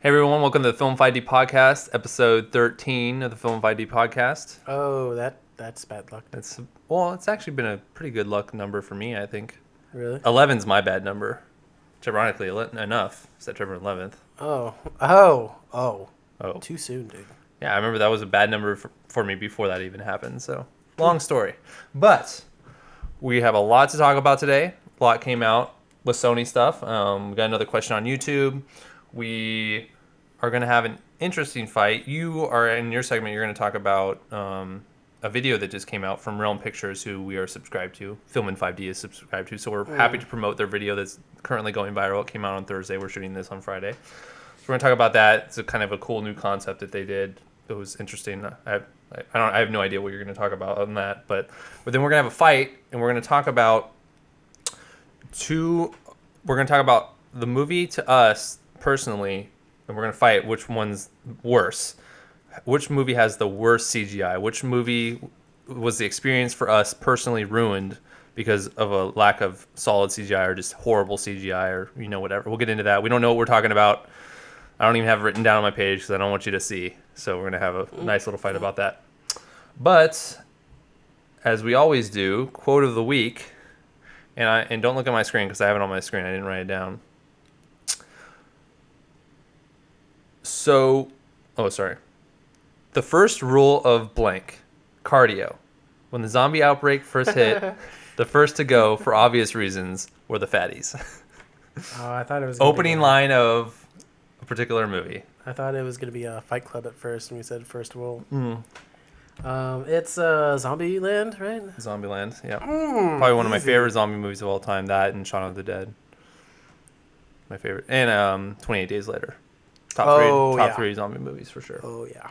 Hey everyone, welcome to the Fi5D podcast, episode 13 of the Fi5D podcast. Oh, that's bad luck. It's actually been a pretty good luck number for me, I think. Really? 11's my bad number. Which ironically enough, September 11th. Oh. Oh. Too soon, dude. Yeah, I remember that was a bad number for me before that even happened, so long story. But we have a lot to talk about today. A lot came out with Sony stuff. We got another question on YouTube. We are going to have an interesting fight. You are, in your segment, you're going to talk about a video that just came out from Realm Pictures, who we are subscribed to. Fi5D is subscribed to, so we're happy to promote their video that's currently going viral. It came out on Thursday. We're shooting this on Friday. So we're going to talk about that. It's a kind of a cool new concept that they did. It was interesting. I have no idea what you're going to talk about on that, but then we're going to have a fight, and we're going to talk about the movie to us personally, and we're going to fight which one's worse. Which movie has the worst CGI? Which movie was the experience for us personally ruined because of a lack of solid CGI or just horrible CGI or, whatever. We'll get into that. We don't know what we're talking about. I don't even have it written down on my page because I don't want you to see. So we're going to have a nice little fight about that. But, as we always do, quote of the week. And don't look at my screen because I have it on my screen. I didn't write it down. So, sorry. The first rule of blank, cardio. When the zombie outbreak first hit, the first to go, for obvious reasons, were the fatties. Oh, I thought it was Opening line of a particular movie. I thought it was gonna be a Fight Club at first, and we said first rule. It's Zombieland, right? Zombieland, yeah. Probably one of my favorite zombie movies of all time. That and Shaun of the Dead. My favorite, and 28 Days Later. Top three zombie movies for sure. Oh yeah.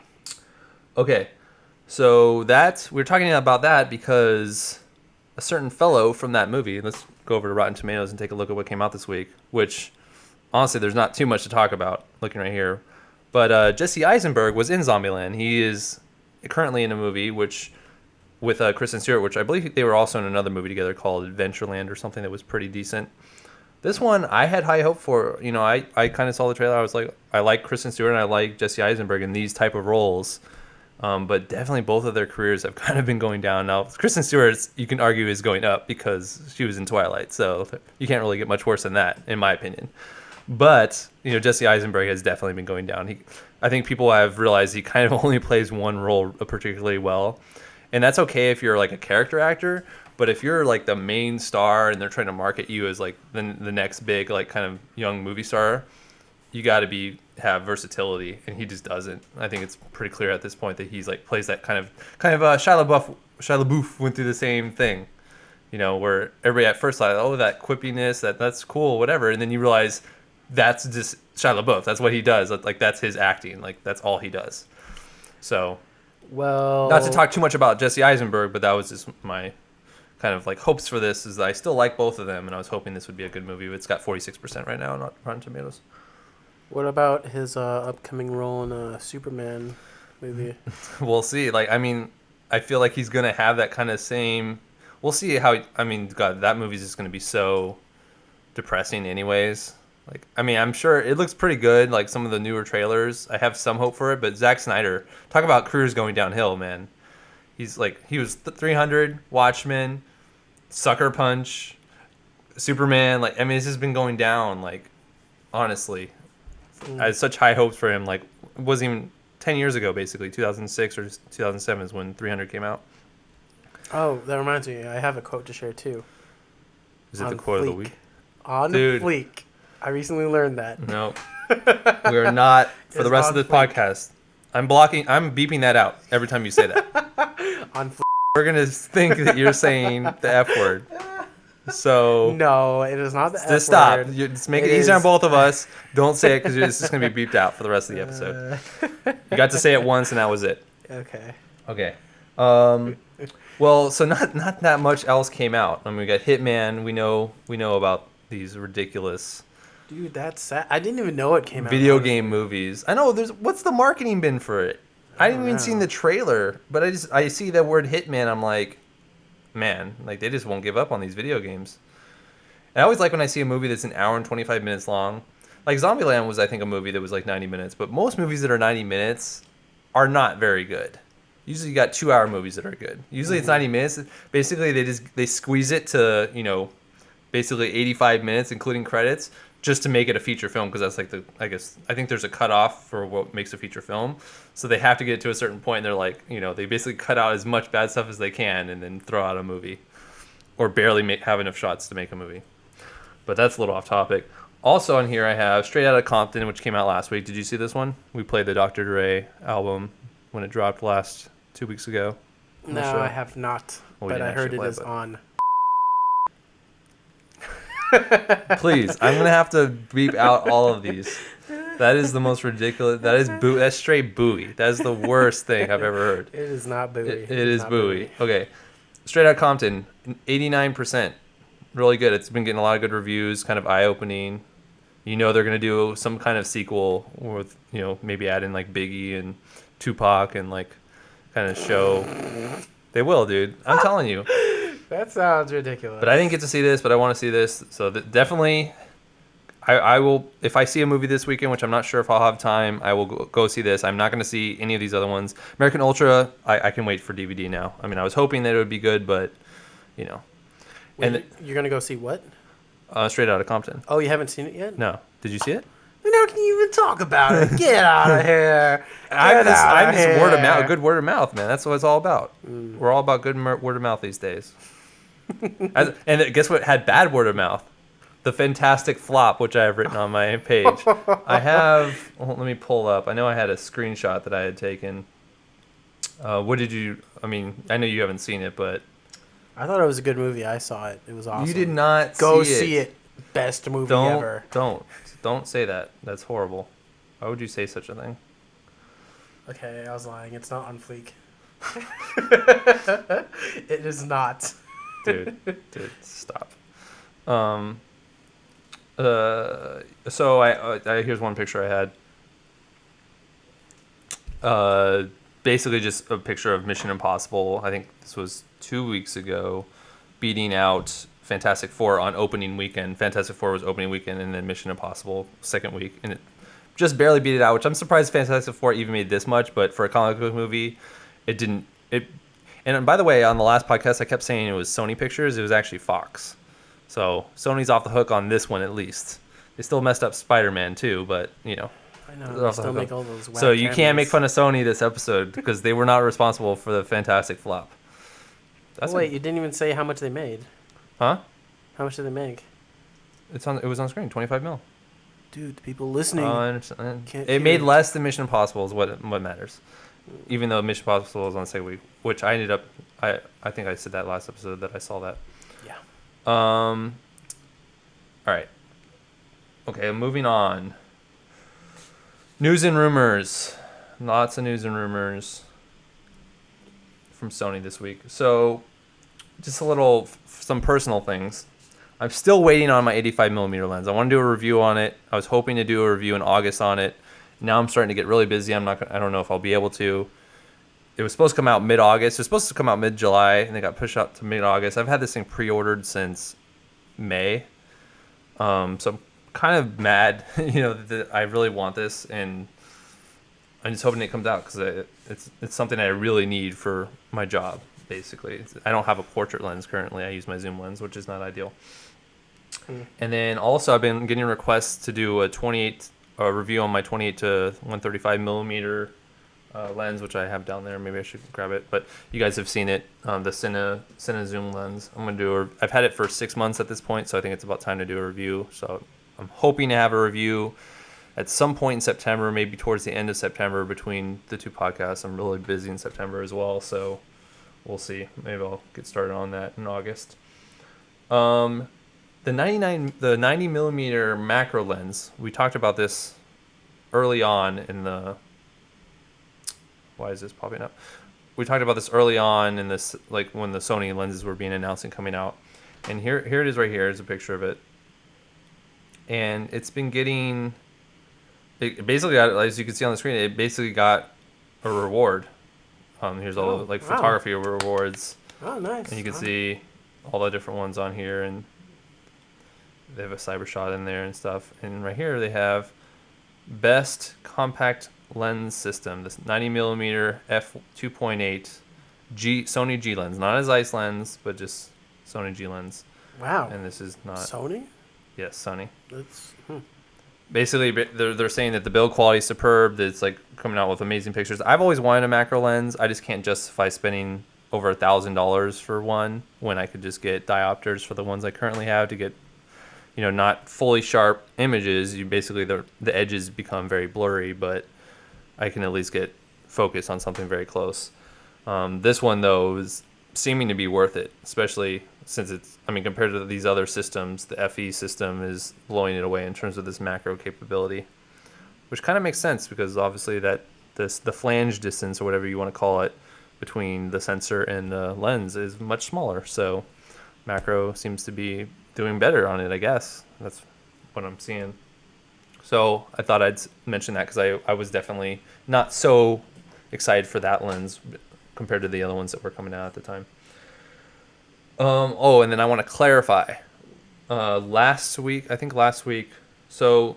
Okay, so we're talking about that because a certain fellow from that movie. Let's go over to Rotten Tomatoes and take a look at what came out this week. Which, honestly, there's not too much to talk about. Looking right here, but Jesse Eisenberg was in Zombieland. He is currently in a movie with Kristen Stewart, which I believe they were also in another movie together called Adventureland or something that was pretty decent. This one, I had high hope for. I kind of saw the trailer. I was like, I like Kristen Stewart and I like Jesse Eisenberg in these type of roles. But definitely both of their careers have kind of been going down. Now, Kristen Stewart, you can argue, is going up because she was in Twilight. So you can't really get much worse than that, in my opinion. But, Jesse Eisenberg has definitely been going down. I think people have realized he kind of only plays one role particularly well. And that's okay if you're like a character actor. But if you're like the main star and they're trying to market you as like the next big like kind of young movie star, you got to have versatility, and he just doesn't. I think it's pretty clear at this point that he's like plays that kind of Shia LaBeouf went through the same thing, where everybody at first thought, oh, that quippiness, that's cool, whatever, and then you realize that's just Shia LaBeouf. That's what he does. Like that's his acting. Like that's all he does. So, well, not to talk too much about Jesse Eisenberg, but that was just my kind of like hopes for this. Is that I still like both of them, and I was hoping this would be a good movie. It's got 46% right now on Rotten Tomatoes. What about his upcoming role in a Superman movie? We'll see. I feel like he's gonna have that kind of same. We'll see how. God, that movie's just gonna be so depressing, anyways. I'm sure it looks pretty good. Like some of the newer trailers, I have some hope for it. But Zack Snyder, talk about careers going downhill, man. He was 300, Watchmen, Sucker Punch, Superman. It's just been going down. Honestly. I had such high hopes for him. It wasn't even 10 years ago, basically. 2006 or 2007 is when 300 came out. Oh, that reminds me. I have a quote to share, too. Is it the quote of the week? Dude. Fleek. I recently learned that. No. We are not, for the rest of this podcast. I'm beeping that out every time you say that. On fleek. We're going to think that you're saying the F word. So no, it is not the F word. Just stop. Just make it easier on both of us. Don't say it because it's just going to be beeped out for the rest of the episode. You got to say it once and that was it. Okay. Well, so not that much else came out. We got Hitman. We know about these ridiculous. Dude, that's sad. I didn't even know it came out. Video game movies. I know. What's the marketing been for it? I haven't even seen the trailer, but I see that word Hitman. I'm like, man, they just won't give up on these video games. And I always like when I see a movie that's an hour and 25 minutes long. like Zombieland was, I think, a movie that was like 90 minutes, but most movies that are 90 minutes are not very good. Usually you got 2-hour movies that are good. Usually it's 90 minutes. Basically they squeeze it to, basically 85 minutes including credits just to make it a feature film, because that's like I think there's a cutoff for what makes a feature film. So they have to get to a certain point and they're like, they basically cut out as much bad stuff as they can and then throw out a movie, or barely have enough shots to make a movie. But that's a little off topic. Also on here I have Straight Outta Compton, which came out last week. Did you see this one? We played the Dr. Dre album when it dropped 2 weeks ago. No, I have not. Well, but I heard it is on. Please, I'm gonna have to beep out all of these. That is the most ridiculous. That's straight buoy. That is the worst thing I've ever heard. It is not buoy. It is buoy. Okay, Straight Outta Compton, 89%. Really good. It's been getting a lot of good reviews. Kind of eye opening. They're gonna do some kind of sequel with maybe add in like Biggie and Tupac and like kind of show. They will, dude. I'm telling you. That sounds ridiculous. But I didn't get to see this, but I want to see this. So definitely, I will. If I see a movie this weekend, which I'm not sure if I'll have time, I will go see this. I'm not going to see any of these other ones. American Ultra, I can wait for DVD now. I mean, I was hoping that it would be good, but Wait, and you're going to go see what? Straight Outta Compton. Oh, you haven't seen it yet? No. Did you see it? Then how can you even talk about it? Get out of here. I'm just word of mouth. Good word of mouth, man. That's what it's all about. We're all about good word of mouth these days. And guess what had bad word of mouth? The Fantastic Flop, which I have written on my page. I have. Well, let me pull up. I know I had a screenshot that I had taken. What did you? I mean, I know you haven't seen it, but I thought it was a good movie. I saw it. It was awesome. You did not go see it. Best movie ever. Don't say that. That's horrible. Why would you say such a thing? Okay, I was lying. It's not on fleek. It is not. Dude, stop. So I here's one picture I had. Basically just a picture of Mission Impossible. I think this was 2 weeks ago, beating out Fantastic Four on opening weekend. Fantastic Four was opening weekend, and then Mission Impossible second week, and it just barely beat it out. Which I'm surprised Fantastic Four even made this much, but for a comic book movie, it didn't. And by the way, on the last podcast, I kept saying it was Sony Pictures. It was actually Fox. So Sony's off the hook on this one at least. They still messed up Spider-Man too, but I know they still make all those. So you can't make fun of Sony this episode because they were not responsible for the Fantastic Flop. Wait, you didn't even say how much they made. Huh? How much did they make? It was on screen, 25 mil. Dude, people listening. It made less than Mission Impossible is what matters. Even though Mission Impossible was on the second week, which I ended up, I think I said that last episode that I saw that. Yeah. All right. Okay, moving on. News and rumors. Lots of news and rumors from Sony this week. So, just some personal things. I'm still waiting on my 85mm lens. I want to do a review on it. I was hoping to do a review in August on it. Now I'm starting to get really busy. I don't know if I'll be able to. It was supposed to come out mid-August. It was supposed to come out mid-July, and they got pushed out to mid-August. I've had this thing pre-ordered since May. So I'm kind of mad, that I really want this, and I'm just hoping it comes out because it's something I really need for my job, basically. I don't have a portrait lens currently. I use my zoom lens, which is not ideal. And then also I've been getting requests to do a review on my 28 to 135 millimeter lens, which I have down there. Maybe I should grab it, but you guys have seen it, the Cine zoom lens. I'm gonna do I've had it for 6 months at this point, so I think it's about time to do a review. So I'm hoping to have a review at some point in September, maybe towards the end of September between the two podcasts. I'm really busy in September as well, so we'll see. Maybe I'll get started on that in August. The 90 millimeter macro lens. We talked about this early on in the. Why is this popping up? We talked about this early on in this, like when the Sony lenses were being announced and coming out. And here it is right here. Here's a picture of it. And it's been getting. It basically got, as you can see on the screen, it basically got a reward. Here's all the photography rewards. Oh, nice. And you can see all the different ones on here, and They have a cyber shot in there and stuff. And right here they have best compact lens system. This 90 millimeter f2.8 Sony G lens, not a Zeiss lens, but just Sony G lens. Wow. And this is not Sony? Yes, Sony. That's Basically, they're saying that the build quality is superb. That it's like coming out with amazing pictures. I've always wanted a macro lens. I just can't justify spending over $1,000 for one when I could just get diopters for the ones I currently have to get, not fully sharp images. You basically the edges become very blurry, but I can at least get focus on something very close. This one though is seeming to be worth it, especially since compared to these other systems, the FE system is blowing it away in terms of this macro capability, which kind of makes sense because obviously the flange distance or whatever you want to call it between the sensor and the lens is much smaller. So macro seems to be doing better on it, I guess. That's what I'm seeing. So I thought I'd mention that because I was definitely not so excited for that lens compared to the other ones that were coming out at the time. And then I want to clarify. Last week, so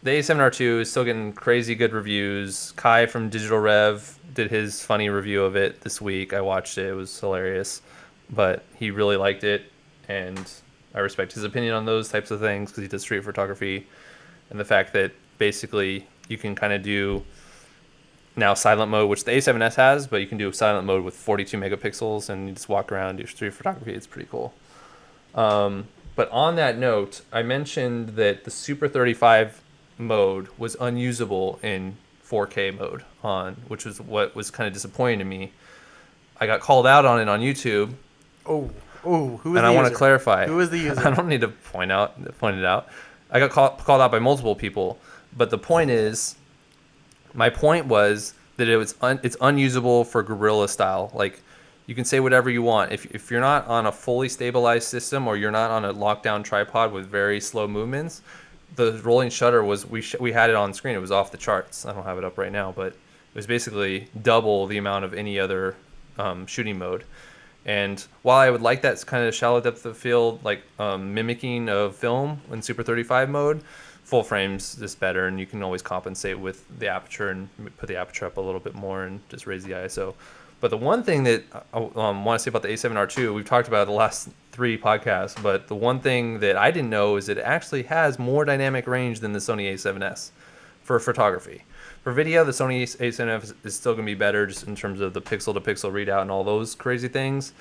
the A7R2 is still getting crazy good reviews. Kai from Digital Rev did his funny review of it this week. I watched it. It was hilarious. But he really liked it, and I respect his opinion on those types of things because he does street photography. And the fact that basically you can kind of do now silent mode, which the A7s has, but you can do silent mode with 42 megapixels and you just walk around, do street photography. It's pretty cool. But on that note, I mentioned that the Super 35 mode was unusable in 4K mode which was what was kind of disappointing to me. I got called out on it on YouTube. who is the user? And I want to clarify. Who is the user? I don't need to point it out. I got called out by multiple people, but the point is, my point was that it's unusable for guerrilla style. Like, you can say whatever you want. If you're not on a fully stabilized system or you're not on a lockdown tripod with very slow movements, the rolling shutter was we had it on screen. It was off the charts. I don't have it up right now, but it was basically double the amount of any other shooting mode. And while I would like that kind of shallow depth of field, like mimicking of film in Super 35 mode, full frame's just better, and you can always compensate with the aperture and put the aperture up a little bit more and just raise the ISO. But the one thing that I want to say about the A7R2, we've talked about it the last 3 podcasts, but the one thing that I didn't know is it actually has more dynamic range than the Sony A7s for photography. For video, the Sony A7S is still going to be better just in terms of the pixel-to-pixel readout and all those crazy things.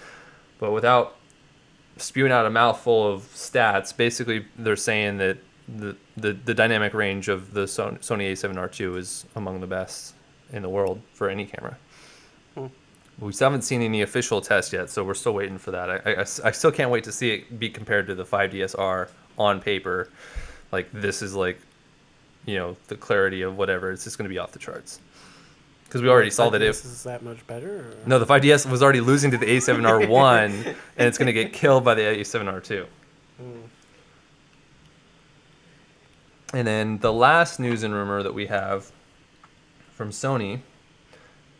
But without spewing out a mouthful of stats, basically they're saying that the dynamic range of the Sony A7R2 is among the best in the world for any camera. We still haven't seen any official tests yet, so we're still waiting for that. I still can't wait to see it be compared to the 5DSR on paper. Like, this is like, the clarity of whatever. It's just going to be off the charts. Because we already saw that if... Is that much better? Or? No, the 5DS was already losing to the A7R1, and it's going to get killed by the A7R2. And then the last news and rumor that we have from Sony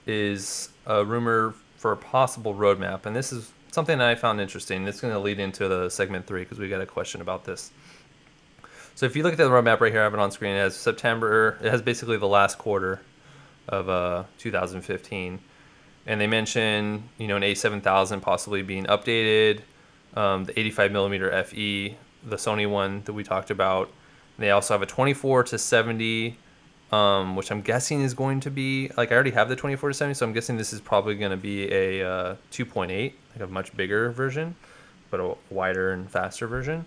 is a rumor for a possible roadmap. And this is something that I found interesting. It's going to lead into the segment 3 because we got a question about this. So if you look at the roadmap right here, I have it on screen. It has September. It has basically the last quarter of 2015. And they mention, an A7000 possibly being updated, the 85 millimeter FE, the Sony one that we talked about. They also have a 24 to 70, which I'm guessing is going to be, I already have the 24 to 70, so I'm guessing this is probably going to be a 2.8, like a much bigger version, but a wider and faster version.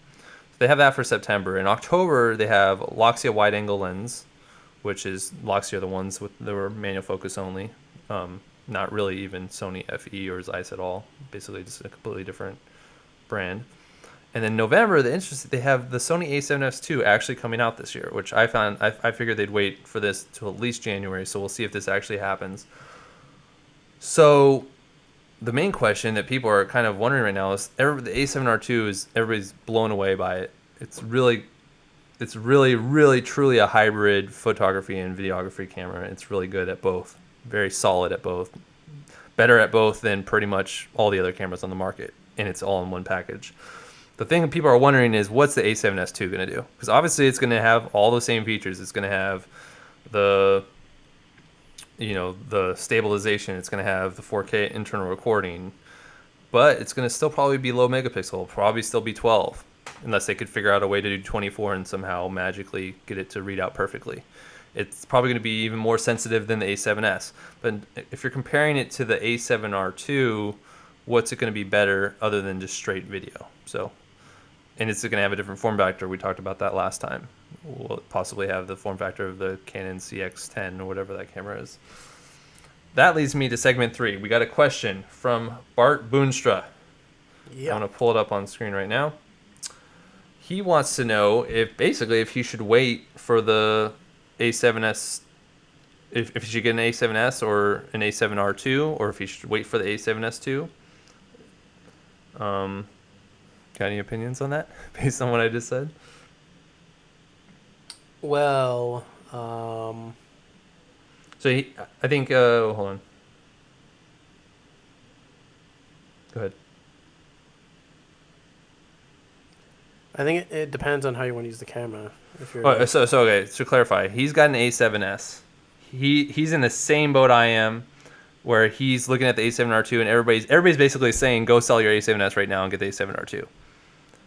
So they have that for September. In October, they have Loxia wide-angle lens, which is Loxia, the ones that were manual focus only, not really even Sony FE or Zeiss at all, basically just a completely different brand. And then November, they have the Sony A7s II actually coming out this year, which I figured they'd wait for this till at least January, so we'll see if this actually happens. So the main question that people are kind of wondering right now is the A7R II everybody's blown away by it. It's really, really, truly a hybrid photography and videography camera. It's really good at both, very solid at both, better at both than pretty much all the other cameras on the market, and it's all in one package. The thing people are wondering is what's the A7S II going to do? Because obviously it's going to have all the same features. It's going to have the the stabilization. It's going to have the 4K internal recording, but it's going to still probably be low megapixel. Probably still be 12, unless they could figure out a way to do 24 and somehow magically get it to read out perfectly. It's probably going to be even more sensitive than the A7S. But if you're comparing it to the A7R II, what's it going to be better other than just straight video? So, and it's going to have a different form factor. We talked about that last time. We'll possibly have the form factor of the Canon CX10 or whatever that camera is. That leads me to segment 3. We got a question from Bart Boonstra. Yeah. I'm going to pull it up on screen right now. He wants to know if he should wait for the A7S, if he should get an A7S or an A7R II, or if he should wait for the A7S II. Got any opinions on that based on what I just said? Well, So I think, hold on. Go ahead. I think it depends on how you want to use the camera. If you're So okay, to clarify, he's got an A7S. He's in the same boat I am, where he's looking at the A7R II, and everybody's basically saying, go sell your A7S right now and get the A7R II.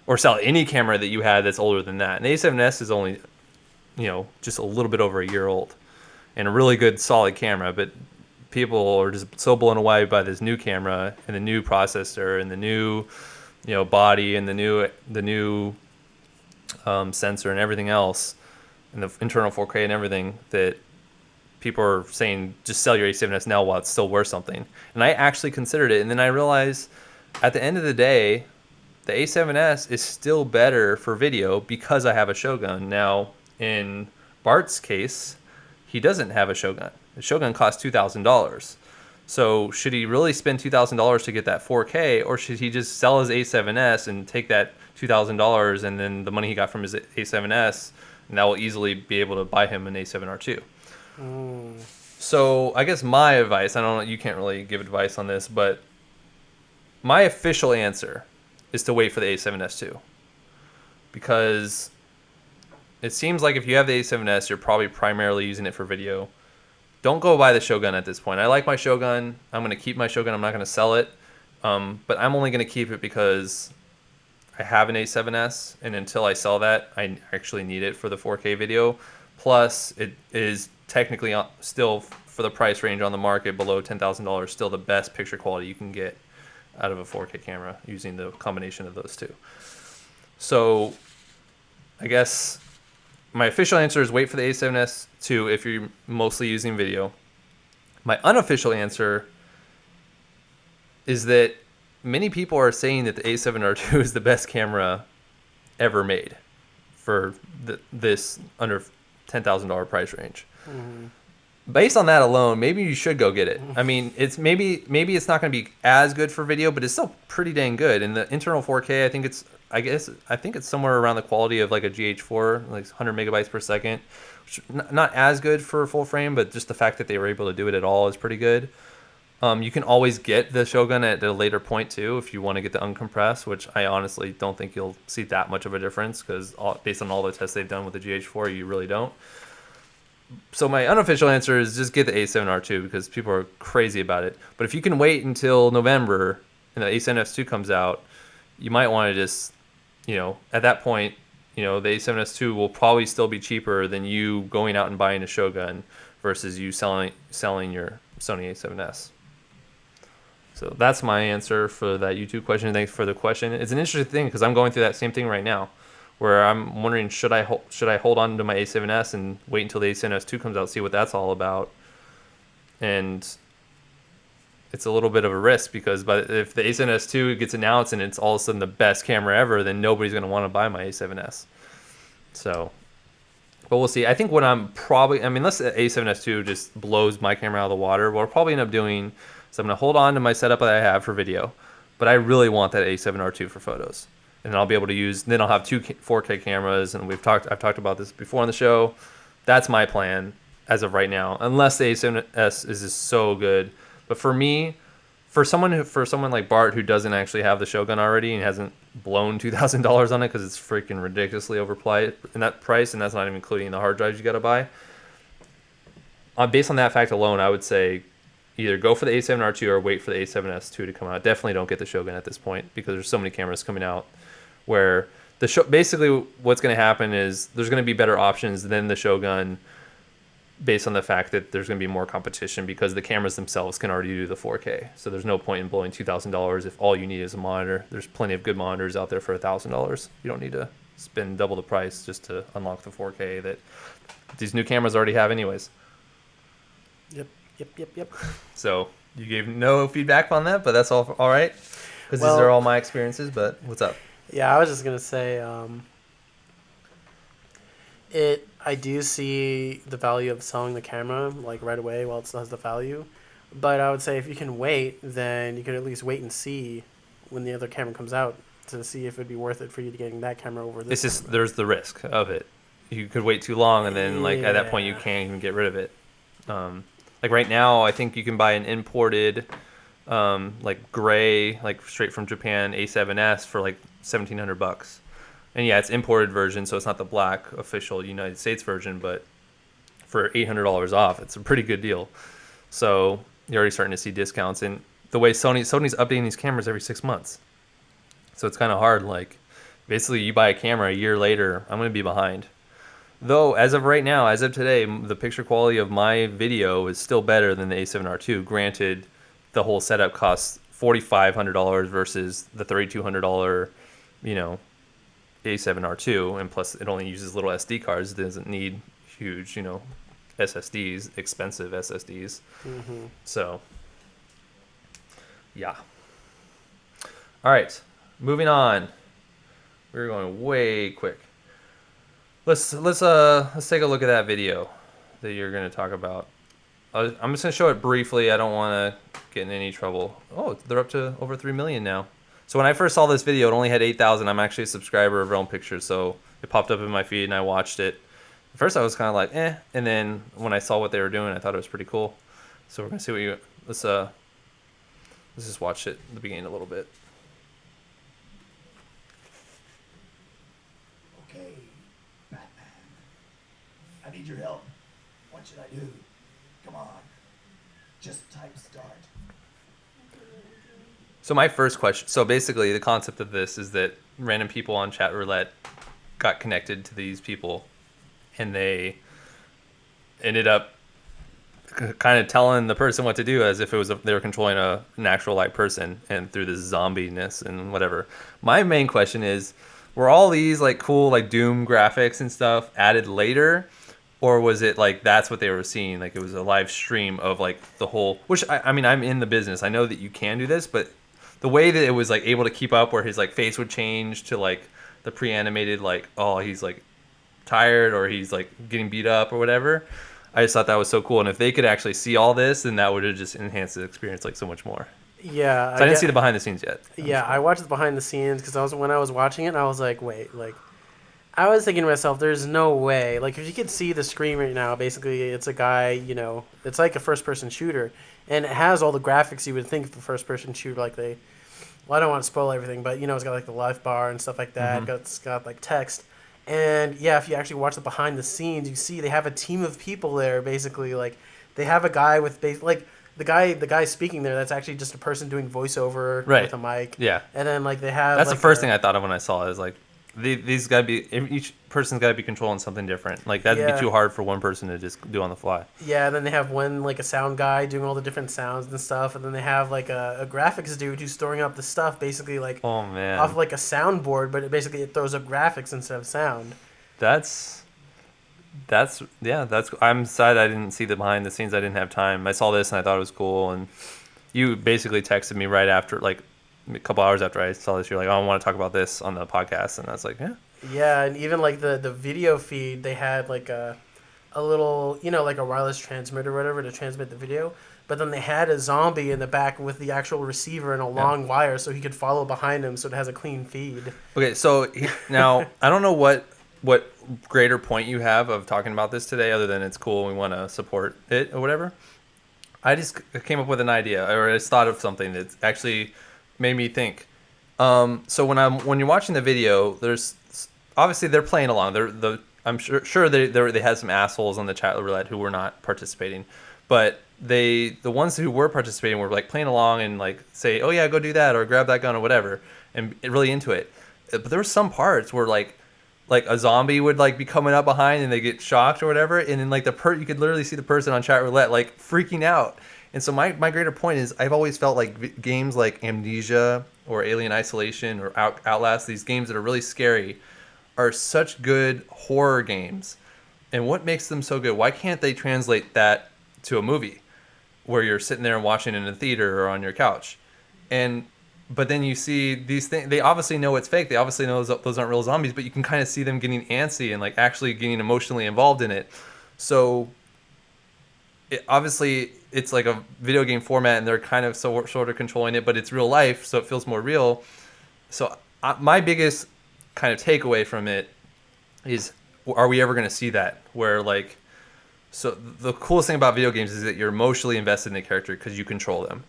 Or sell any camera that you had that's older than that. And the A7S is only, just a little bit over a year old. And a really good, solid camera. But people are just so blown away by this new camera and the new processor and the new, body and the new sensor and everything else, and the internal 4K and everything, that people are saying just sell your A7S now while it's still worth something. And I actually considered it, and then I realized at the end of the day, the A7S is still better for video because I have a Shogun. Now, in Bart's case, he doesn't have a Shogun. The Shogun costs $2,000. So should he really spend $2,000 to get that 4K, or should he just sell his A7S and take that $2,000 and then the money he got from his A7S, and that will easily be able to buy him an A7R II? So I guess my advice, I don't know, you can't really give advice on this, but my official answer is to wait for the A7S II. Because it seems like if you have the A7S, you're probably primarily using it for video. Don't go buy the Shogun at this point. I like my Shogun. I'm going to keep my Shogun. I'm not going to sell it. But I'm only going to keep it because I have an A7S, and until I sell that, I actually need it for the 4K video. Plus, it is technically still, for the price range on the market below $10,000, still the best picture quality you can get out of a 4K camera using the combination of those two. So I guess my official answer is wait for the A7S II if you're mostly using video. My unofficial answer is that many people are saying that the A7R II is the best camera ever made for this under $10,000 price range. Mm-hmm. Based on that alone, maybe you should go get it. I mean, it's maybe it's not going to be as good for video, but it's still pretty dang good. And the internal 4K, I think it's somewhere around the quality of like a GH4, like 100 megabytes per second. Which, not as good for full frame, but just the fact that they were able to do it at all is pretty good. You can always get the Shogun at a later point too if you want to get the uncompressed, which I honestly don't think you'll see that much of a difference because based on all the tests they've done with the GH4, you really don't. So my unofficial answer is just get the A7R II because people are crazy about it. But if you can wait until November and the A7S II comes out, you might want to just, at that point, the A7S II will probably still be cheaper than you going out and buying a Shogun versus you selling your Sony A7S. So that's my answer for that YouTube question. Thanks for the question. It's an interesting thing because I'm going through that same thing right now, where I'm wondering should I hold on to my A7S and wait until the A7S II comes out, see what that's all about. And it's a little bit of a risk because if the A7S II gets announced and it's all of a sudden the best camera ever, then nobody's going to want to buy my A7S. So, but we'll see. I think unless the A7S II just blows my camera out of the water, what I'll probably end up doing is I'm going to hold on to my setup that I have for video, but I really want that A7R II for photos. And I'll be able to then I'll have two 4K cameras, and I've talked about this before on the show. That's my plan as of right now, unless the A7S is just so good. But for me, for someone like Bart who doesn't actually have the Shogun already and hasn't blown $2,000 on it because it's freaking ridiculously overpriced in that price, and that's not even including the hard drives you got to buy. Based on that fact alone, I would say either go for the A7R2 or wait for the A7S2 to come out. Definitely don't get the Shogun at this point because there's so many cameras coming out where basically what's going to happen is there's going to be better options than the Shogun based on the fact that there's going to be more competition because the cameras themselves can already do the 4K. So there's no point in blowing $2,000 if all you need is a monitor. There's plenty of good monitors out there for $1,000. You don't need to spend double the price just to unlock the 4K that these new cameras already have anyways. Yep. So you gave no feedback on that, but that's all right? Because these are all my experiences, but what's up? Yeah, I was just going to say, I do see the value of selling the camera like right away while it still has the value. But I would say if you can wait, then you can at least wait and see when the other camera comes out to see if it'd be worth it for you to getting that camera over this. It's just there's the risk of it. You could wait too long, and then like at that point you can't even get rid of it. Like right now, I think you can buy an imported, like gray, like straight from Japan A7s for like $1,700. And yeah, it's imported version, so it's not the black official United States version, but for $800 off, it's a pretty good deal. So you're already starting to see discounts. And the way Sony's updating these cameras every 6 months. So it's kind of hard. Like basically you buy a camera a year later, I'm going to be behind. Though as of right now, as of today, the picture quality of my video is still better than the A7R2. Granted, the whole setup costs $4,500 versus the $3,200, A7R2, and plus it only uses little SD cards. It doesn't need huge, SSDs, expensive SSDs. Mm-hmm. So, yeah. All right, moving on. We're going way quick. Let's take a look at that video that you're going to talk about. I'm just going to show it briefly. I don't want to get in any trouble. Oh, they're up to over 3 million now. So when I first saw this video, it only had 8,000. I'm actually a subscriber of Realm Pictures, so it popped up in my feed and I watched it. At first I was kind of like, and then when I saw what they were doing, I thought it was pretty cool. So we're going to see let's just watch it at the beginning a little bit. Okay, Batman. I need your help. What should I do? Come on. Just type start. So my first question, so basically the concept of this is that random people on chat roulette got connected to these people and they ended up kind of telling the person what to do as if they were controlling an actual live person and through this zombie-ness and whatever. My main question is, were all these like cool like Doom graphics and stuff added later? Or was it like that's what they were seeing? Like it was a live stream of like the whole, which I mean, I'm in the business. I know that you can do this, but the way that it was like able to keep up where his like face would change to like the pre-animated like, oh, he's like tired or he's like getting beat up or whatever. I just thought that was so cool. And if they could actually see all this, then that would have just enhanced the experience like so much more. Yeah. So I didn't see the behind the scenes yet. Yeah, I watched the behind the scenes because when I was watching it, I was like, wait, like, I was thinking to myself, there's no way. Like, if you could see the screen right now, basically, it's a guy, it's like a first-person shooter. And it has all the graphics you would think of a first-person shooter. Like, well, I don't want to spoil everything, but, it's got, like, the life bar and stuff like that. Mm-hmm. It's got, like, text. And, yeah, if you actually watch the behind the scenes, you see they have a team of people there, basically. Like, they have a guy with, like, the guy speaking there, that's actually just a person doing voiceover with a mic. Yeah. And then, like, they have... That's like, the first thing I thought of when I saw it. Is like, these gotta be, each person's gotta be controlling something different. Like that'd be too hard for one person to just do on the fly. Yeah, and then they have one like a sound guy doing all the different sounds and stuff, and then they have like a graphics dude who's storing up the stuff basically like off like a soundboard, but it throws up graphics instead of sound. That's I'm sad I didn't see the behind the scenes. I didn't have time. I saw this and I thought it was cool, and you basically texted me right after, like a couple hours after I saw this. You're like, oh, I want to talk about this on the podcast, and I was like, yeah. Yeah, and even like the video feed, they had like a little, like a wireless transmitter or whatever to transmit the video. But then they had a zombie in the back with the actual receiver and a long wire so he could follow behind him so it has a clean feed. Okay, so now I don't know what greater point you have of talking about this today other than it's cool and we want to support it or whatever. I just came up with an idea, or I just thought of something that actually made me think. So when you're watching the video, there's obviously they're playing along. I'm sure they had some assholes on the chat roulette who were not participating, but the ones who were participating were like playing along and like say, oh yeah, go do that or grab that gun or whatever, and really into it. But there were some parts where like a zombie would like be coming up behind and they get shocked or whatever, and then like you could literally see the person on chat roulette like freaking out. And so my greater point is I've always felt like games like Amnesia or Alien Isolation or Outlast, these games that are really scary, are such good horror games. And what makes them so good? Why can't they translate that to a movie where you're sitting there and watching in a theater or on your couch? But then you see these things, they obviously know it's fake. They obviously know those aren't real zombies, but you can kind of see them getting antsy and like actually getting emotionally involved in it. So obviously it's like a video game format and they're kind of sort of controlling it, but it's real life, so it feels more real. So my biggest kind of takeaway from it is, are we ever going to see that where like, so the coolest thing about video games is that you're emotionally invested in the character because you control them.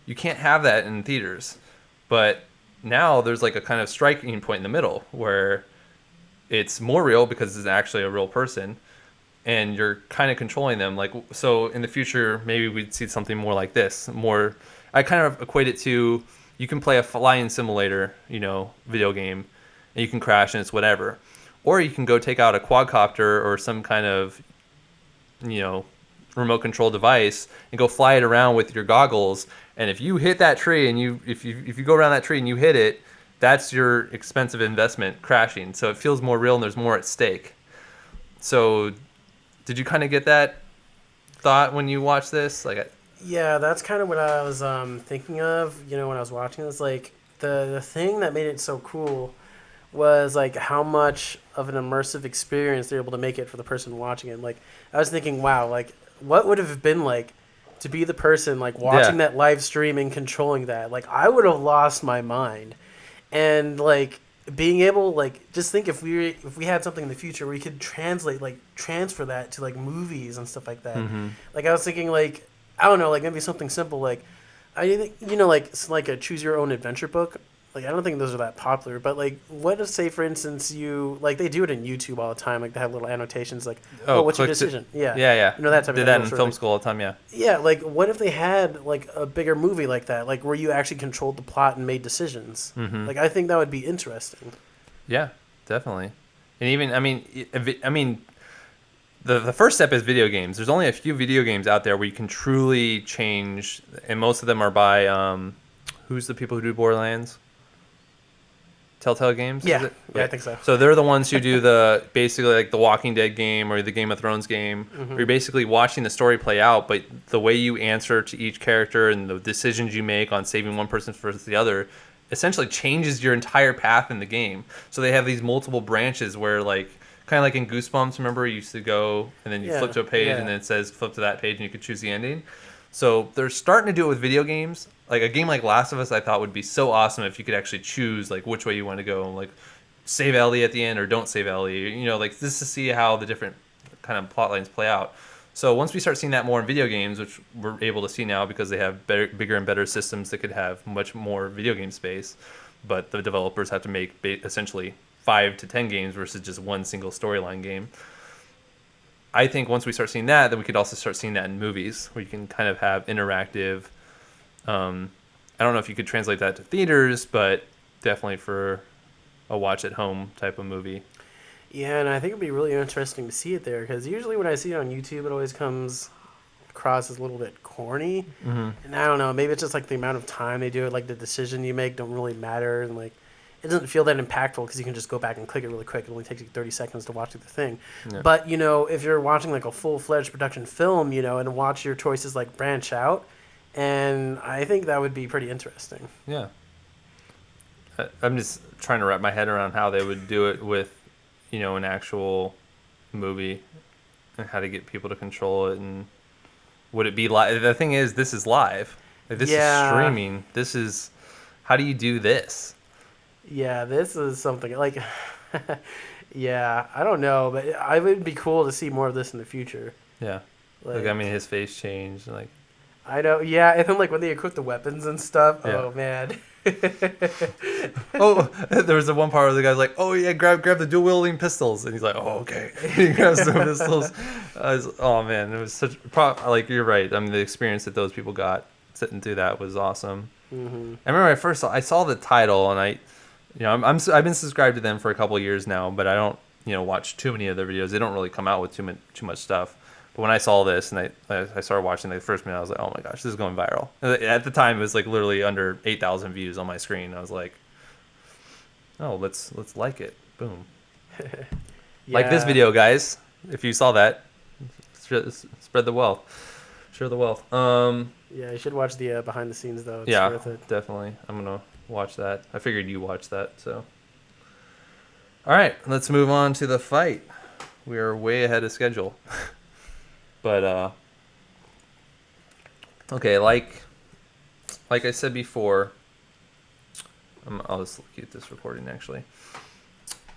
You can't have that in theaters. But now there's like a kind of striking point in the middle where it's more real because it's actually a real person and you're kind of controlling them. Like, so in the future, maybe we'd see something more like this. I kind of equate it to, you can play a flying simulator, video game, and you can crash and it's whatever. Or you can go take out a quadcopter or some kind of, remote control device and go fly it around with your goggles. And if you hit that tree and if you go around that tree and you hit it, that's your expensive investment crashing. So it feels more real and there's more at stake. So did you kind of get that thought when you watched this? Yeah, that's kind of what I was thinking of, when I was watching this. Like, the thing that made it so cool was, like, how much of an immersive experience they're able to make it for the person watching it. Like, I was thinking, wow, like, what would it have been like to be the person, like, watching that live stream and controlling that? Like, I would have lost my mind. And, like, being able, like, just think if we had something in the future where we could transfer that to, like, movies and stuff like that. Mm-hmm. Like, I was thinking, like, I don't know, like, maybe something simple, like, I think, like, it's like a choose your own adventure book. Like, I don't think those are that popular, but, like, what if, say, for instance, like, they do it in YouTube all the time. Like, they have little annotations, like, what's your decision? Yeah. Yeah. That type of thing. Did that in film school all the time, yeah. Yeah, like, what if they had, like, a bigger movie like that, like, where you actually controlled the plot and made decisions? Mm-hmm. Like, I think that would be interesting. Yeah, definitely. And even, the first step is video games. There's only a few video games out there where you can truly change, and most of them are by, who's the people who do Borderlands? Telltale Games? Yeah, I think so. So they're the ones who do basically like the Walking Dead game or the Game of Thrones game, mm-hmm. where you're basically watching the story play out, but the way you answer to each character and the decisions you make on saving one person versus the other essentially changes your entire path in the game. So they have these multiple branches where, like, kind of like in Goosebumps, remember, you used to go and then you flip to a page and then it says flip to that page and you could choose the ending. So they're starting to do it with video games. Like a game like Last of Us, I thought would be so awesome if you could actually choose like which way you want to go, like save Ellie at the end or don't save Ellie. Like this to see how the different kind of plot lines play out. So once we start seeing that more in video games, which we're able to see now because they have bigger and better systems that could have much more video game space, but the developers have to make essentially 5 to 10 games versus just one single storyline game. I think once we start seeing that, then we could also start seeing that in movies where you can kind of have interactive. I don't know if you could translate that to theaters, but definitely for a watch at home type of movie. Yeah, and I think it'd be really interesting to see it there because usually when I see it on YouTube, it always comes across as a little bit corny. Mm-hmm. And I don't know, maybe it's just like the amount of time they do it, like the decision you make don't really matter, and like it doesn't feel that impactful because you can just go back and click it really quick. It only takes you 30 seconds to watch the thing. Yeah. But, if you're watching like a full-fledged production film, and watch your choices like branch out, and I think that would be pretty interesting. Yeah. I'm just trying to wrap my head around how they would do it with, an actual movie and how to get people to control it. And would it be live? The thing is, this is live. This is streaming. How do you do this? Yeah, this is something like, yeah, I don't know, but it would be cool to see more of this in the future. Yeah. His face changed. Like, I know, yeah, and then like when they equip the weapons and stuff, Yeah. oh man. Oh, there was the one part where the guy's like, "Oh yeah, grab the dual wielding pistols," and he's like, "Oh okay." He grabs the pistols. Oh man, it was such like you're right. I mean, the experience that those people got sitting through that was awesome. Mm-hmm. I remember I saw the title and I've been subscribed to them for a couple of years now, but I don't watch too many of their videos. They don't really come out with too much stuff. But when I saw this and I started watching the first minute, I was like, oh my gosh, this is going viral. At the time, it was like literally under 8,000 views on my screen. I was like, oh, let's like it. Boom. Like this video, guys. If you saw that, spread the wealth. Share the wealth. Yeah, you should watch the behind the scenes though. It's Yeah, worth it. definitely. I'm gonna watch that. I figured you watched that, so. All right, let's move on to the fight. We are way ahead of schedule. But okay, like I said before, I'll just keep this recording actually.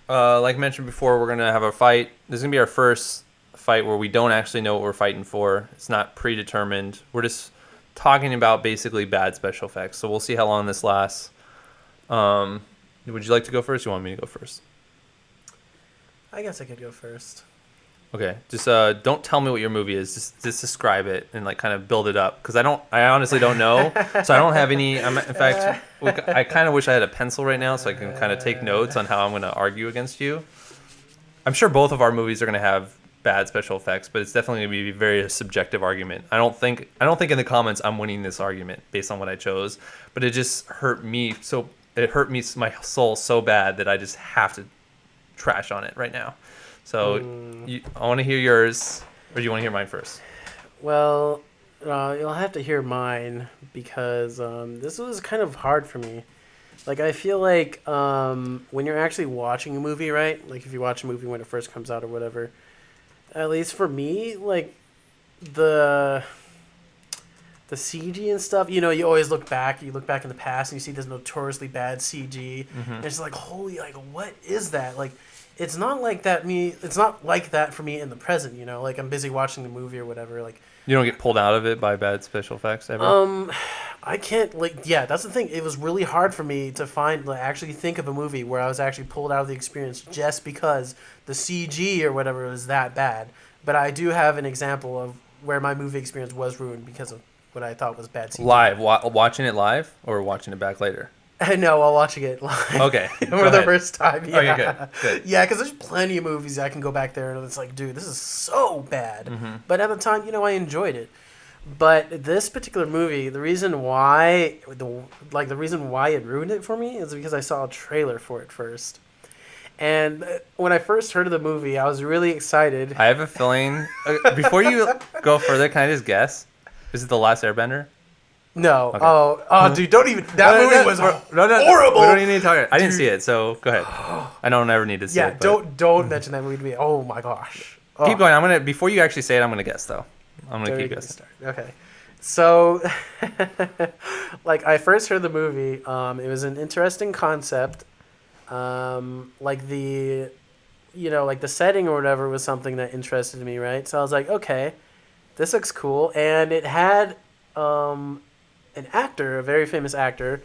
Like mentioned before, we're gonna have a fight. This is gonna be our first fight where we don't actually know what we're fighting for. It's not predetermined. We're just talking about basically bad special effects. So we'll see how long this lasts. Would you like to go first? Or you want me to go first? I guess I could go first. Okay, just don't tell me what your movie is. Just describe it and like kind of build it up, because I honestly don't know, so I don't have any. In fact, I kind of wish I had a pencil right now so I can kind of take notes on how I'm going to argue against you. I'm sure both of our movies are going to have bad special effects, but it's definitely going to be a very subjective argument. I don't think in the comments I'm winning this argument based on what I chose, but it just hurt me so. It hurt me my soul so bad that I just have to trash on it right now. So I want to hear yours, or do you want to hear mine first? Well, you'll have to hear mine because this was kind of hard for me. Like, I feel like when you're actually watching a movie, right? Like, if you watch a movie when it first comes out or whatever, at least for me, like, the CG and stuff, you always look back in the past and you see this notoriously bad CG. Mm-hmm. And it's like, holy, like, what is that? Like, it's not like that for me in the present, like I'm busy watching the movie or whatever. Like, You don't get pulled out of it by bad special effects ever? I can't, that's the thing. It was really hard for me to actually think of a movie where I was actually pulled out of the experience just because the CG or whatever was that bad. But I do have an example of where my movie experience was ruined because of what I thought was bad CG. Live, watching it live or watching it back later? No, while watching it live. Okay. For the first time, yeah. Okay, good. Yeah, because there's plenty of movies I can go back there and it's like, dude, this is so bad. Mm-hmm. But at the time, I enjoyed it. But this particular movie, the reason why it ruined it for me is because I saw a trailer for it first. And when I first heard of the movie, I was really excited. I have a feeling. Before you go further, can I just guess? Is it The Last Airbender? No. Okay. Oh, dude, don't even. That movie was horrible. We don't even need to talk. I didn't see it, so go ahead. I don't ever need to see yeah, it. But don't mention that movie to me. Oh my gosh. Oh. keep going. Before you actually say it, I'm gonna guess though. I'm gonna keep guessing. Okay. So, I first heard the movie. It was an interesting concept. The setting or whatever was something that interested me, right? So I was like, okay, this looks cool, and it had an actor, a very famous actor,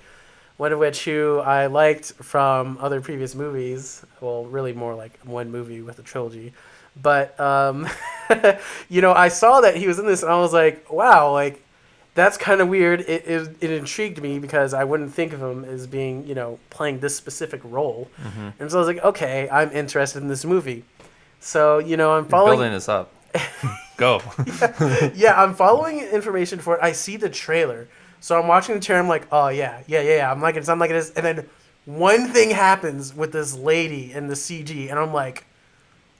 one of which who I liked from other previous movies. Well, really more like one movie with a trilogy. But, I saw that he was in this and I was like, wow, like, that's kind of weird. It intrigued me because I wouldn't think of him as being, playing this specific role. Mm-hmm. And so I was like, okay, I'm interested in this movie. So, I'm following... You're building this up. Go. Yeah, I'm following information for it. I see the trailer. So I'm watching the trailer. I'm like, oh, yeah. I'm liking this. And then one thing happens with this lady in the CG. And I'm like...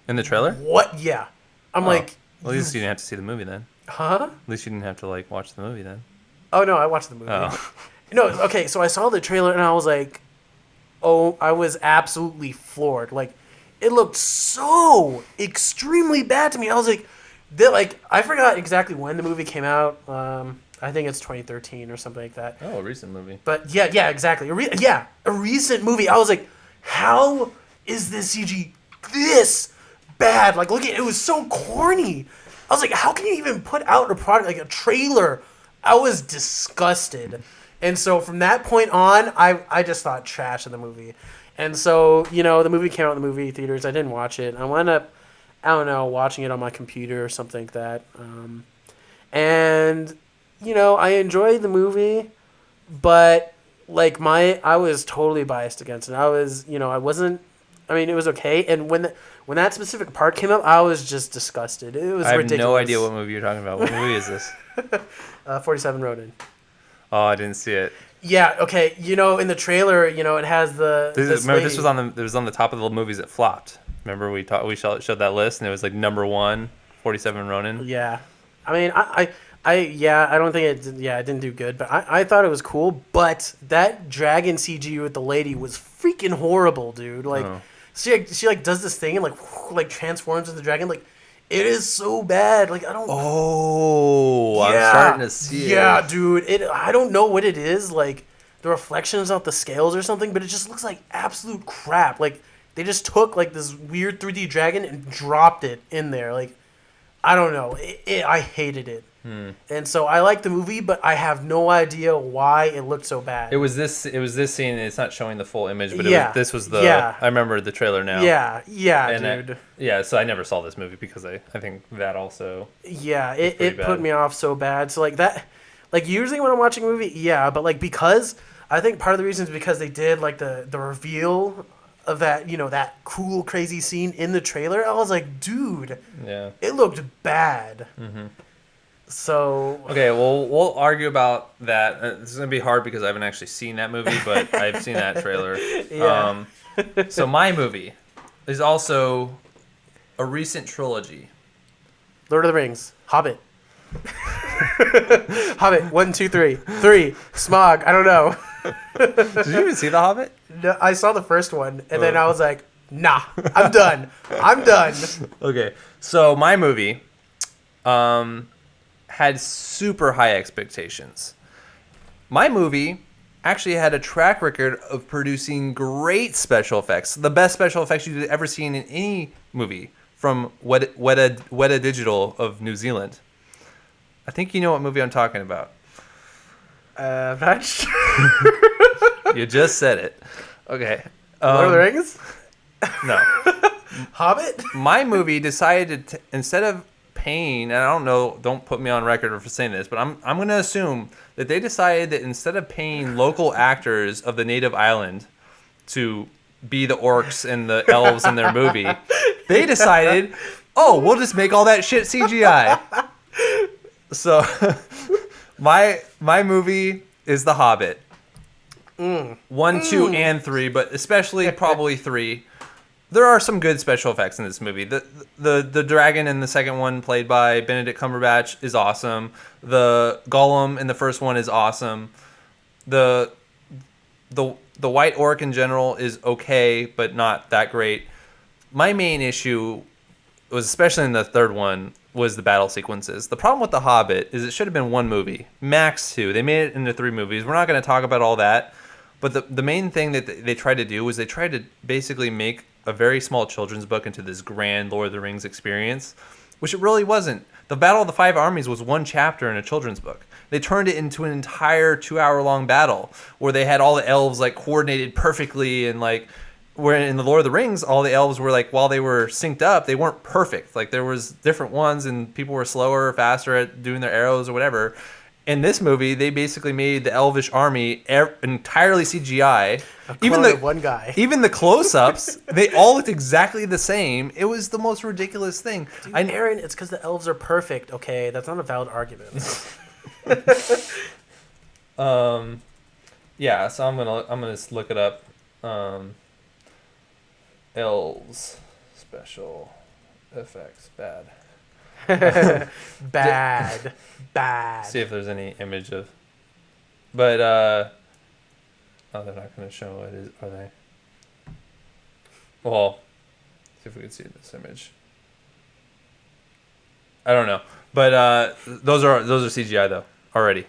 In the trailer? What? Yeah. I'm like... Well, at least you didn't have to see the movie then. Huh? At least you didn't have to, watch the movie then. Oh, no, I watched the movie. Oh. No, okay, so I saw the trailer and I was like... Oh, I was absolutely floored. Like, it looked so extremely bad to me. I was like... I forgot exactly when the movie came out. I think it's 2013 or something like that. Oh, a recent movie. But yeah, exactly. A recent movie. I was like, how is this CG this bad? Like, look at it. It was so corny. I was like, how can you even put out a product, like a trailer I was disgusted. And so from that point on, I just thought trash of the movie. And so, the movie came out in the movie theaters. I didn't watch it. I wound up, I don't know, watching it on my computer or something like that. And, I enjoyed the movie, but like I was totally biased against it. I was, I wasn't. I mean, it was okay. And when that specific part came up, I was just disgusted. It was ridiculous. I have no idea what movie you're talking about. What movie is this? 47 Ronin. Oh, I didn't see it. Yeah. Okay. In the trailer, it has the. Remember, this was on the top of the movies that flopped. Remember, we showed that list, and it was like number 1, 47 Ronin. Yeah. I mean, I don't think it didn't do good, but I thought it was cool. But that dragon CG with the lady was freaking horrible, dude. Like, she like does this thing and like transforms into the dragon. Like, it is so bad. Like, I don't. Oh, yeah, I'm starting to see it. Yeah, dude. I don't know what it is. Like, the reflections off the scales or something, but it just looks like absolute crap. Like, they just took like this weird 3D dragon and dropped it in there. Like, I don't know. I hated it. And so I like the movie, but I have no idea why it looked so bad. It was this scene. It's not showing the full image, but this was the. Yeah. I remember the trailer now. Yeah, dude. So I never saw this movie because I think that also. Yeah, it put me off so bad. So like that, like usually when I'm watching a movie, yeah, but like because I think part of the reason is because they did like the reveal of that, that cool crazy scene in the trailer. I was like, dude, it looked bad. Mm-hmm. So okay, well, we'll argue about that. This is gonna be hard because I haven't actually seen that movie, but I've seen that trailer. Yeah. So my movie is also a recent trilogy. Lord of the Rings, Hobbit, Hobbit 1, 2, 3, 3, Smog. I don't know. Did you even see The Hobbit? No, I saw the first one, and then I was like, nah, I'm done. I'm done. Okay, so my movie, had super high expectations. My movie actually had a track record of producing great special effects, the best special effects you've ever seen in any movie from Weta Digital of New Zealand. I think you know what movie I'm talking about. I'm not sure. You just said it. Okay. Lord of the Rings? No. Hobbit? My movie decided to, instead of paying, and I don't know, don't put me on record for saying this, but I'm going to assume that they decided that instead of paying local actors of the native island to be the orcs and the elves in their movie, they decided, we'll just make all that shit CGI. So my movie is The Hobbit. 1, 2, and 3, but especially probably 3. There are some good special effects in this movie. The dragon in the second one, played by Benedict Cumberbatch, is awesome. The Gollum in the first one is awesome. The white orc in general is okay, but not that great. My main issue was, especially in the third one, was the battle sequences. The problem with The Hobbit is it should have been 1 movie, max 2. They made it into 3 movies. We're not going to talk about all that. But the main thing that they tried to do was they tried to basically make a very small children's book into this grand Lord of the Rings experience, which it really wasn't. The Battle of the Five Armies was 1 chapter in a children's book. They turned it into an entire 2-hour-long battle where they had all the elves like coordinated perfectly, and like where in the Lord of the Rings, all the elves were like, while they were synced up, they weren't perfect. Like there was different ones, and people were slower or faster at doing their arrows or whatever. In this movie, they basically made the elvish army entirely CGI. Even the one guy. Even the close-ups, they all looked exactly the same. It was the most ridiculous thing. Dude, Aaron, it's because the elves are perfect. Okay, that's not a valid argument. Yeah. So I'm gonna just look it up. Elves special effects bad. Bad. See if there's any image of. But they're not going to show it, are they? Well, see if we can see this image. I don't know, but those are CGI though already.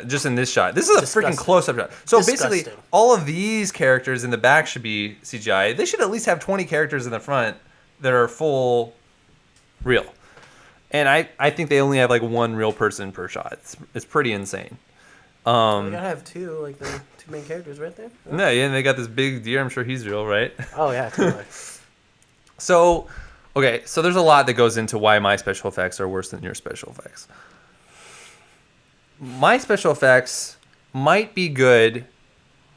Just in this shot, this is a freaking close-up shot. So basically, all of these characters in the back should be CGI. They should at least have 20 characters in the front that are full real. And I think they only have like one real person per shot. It's pretty insane. You gotta have two, like the two main characters right there. Oh. No, yeah, and they got this big deer. I'm sure he's real, right? Oh yeah, totally. So, okay, so there's a lot that goes into why my special effects are worse than your special effects. My special effects might be good,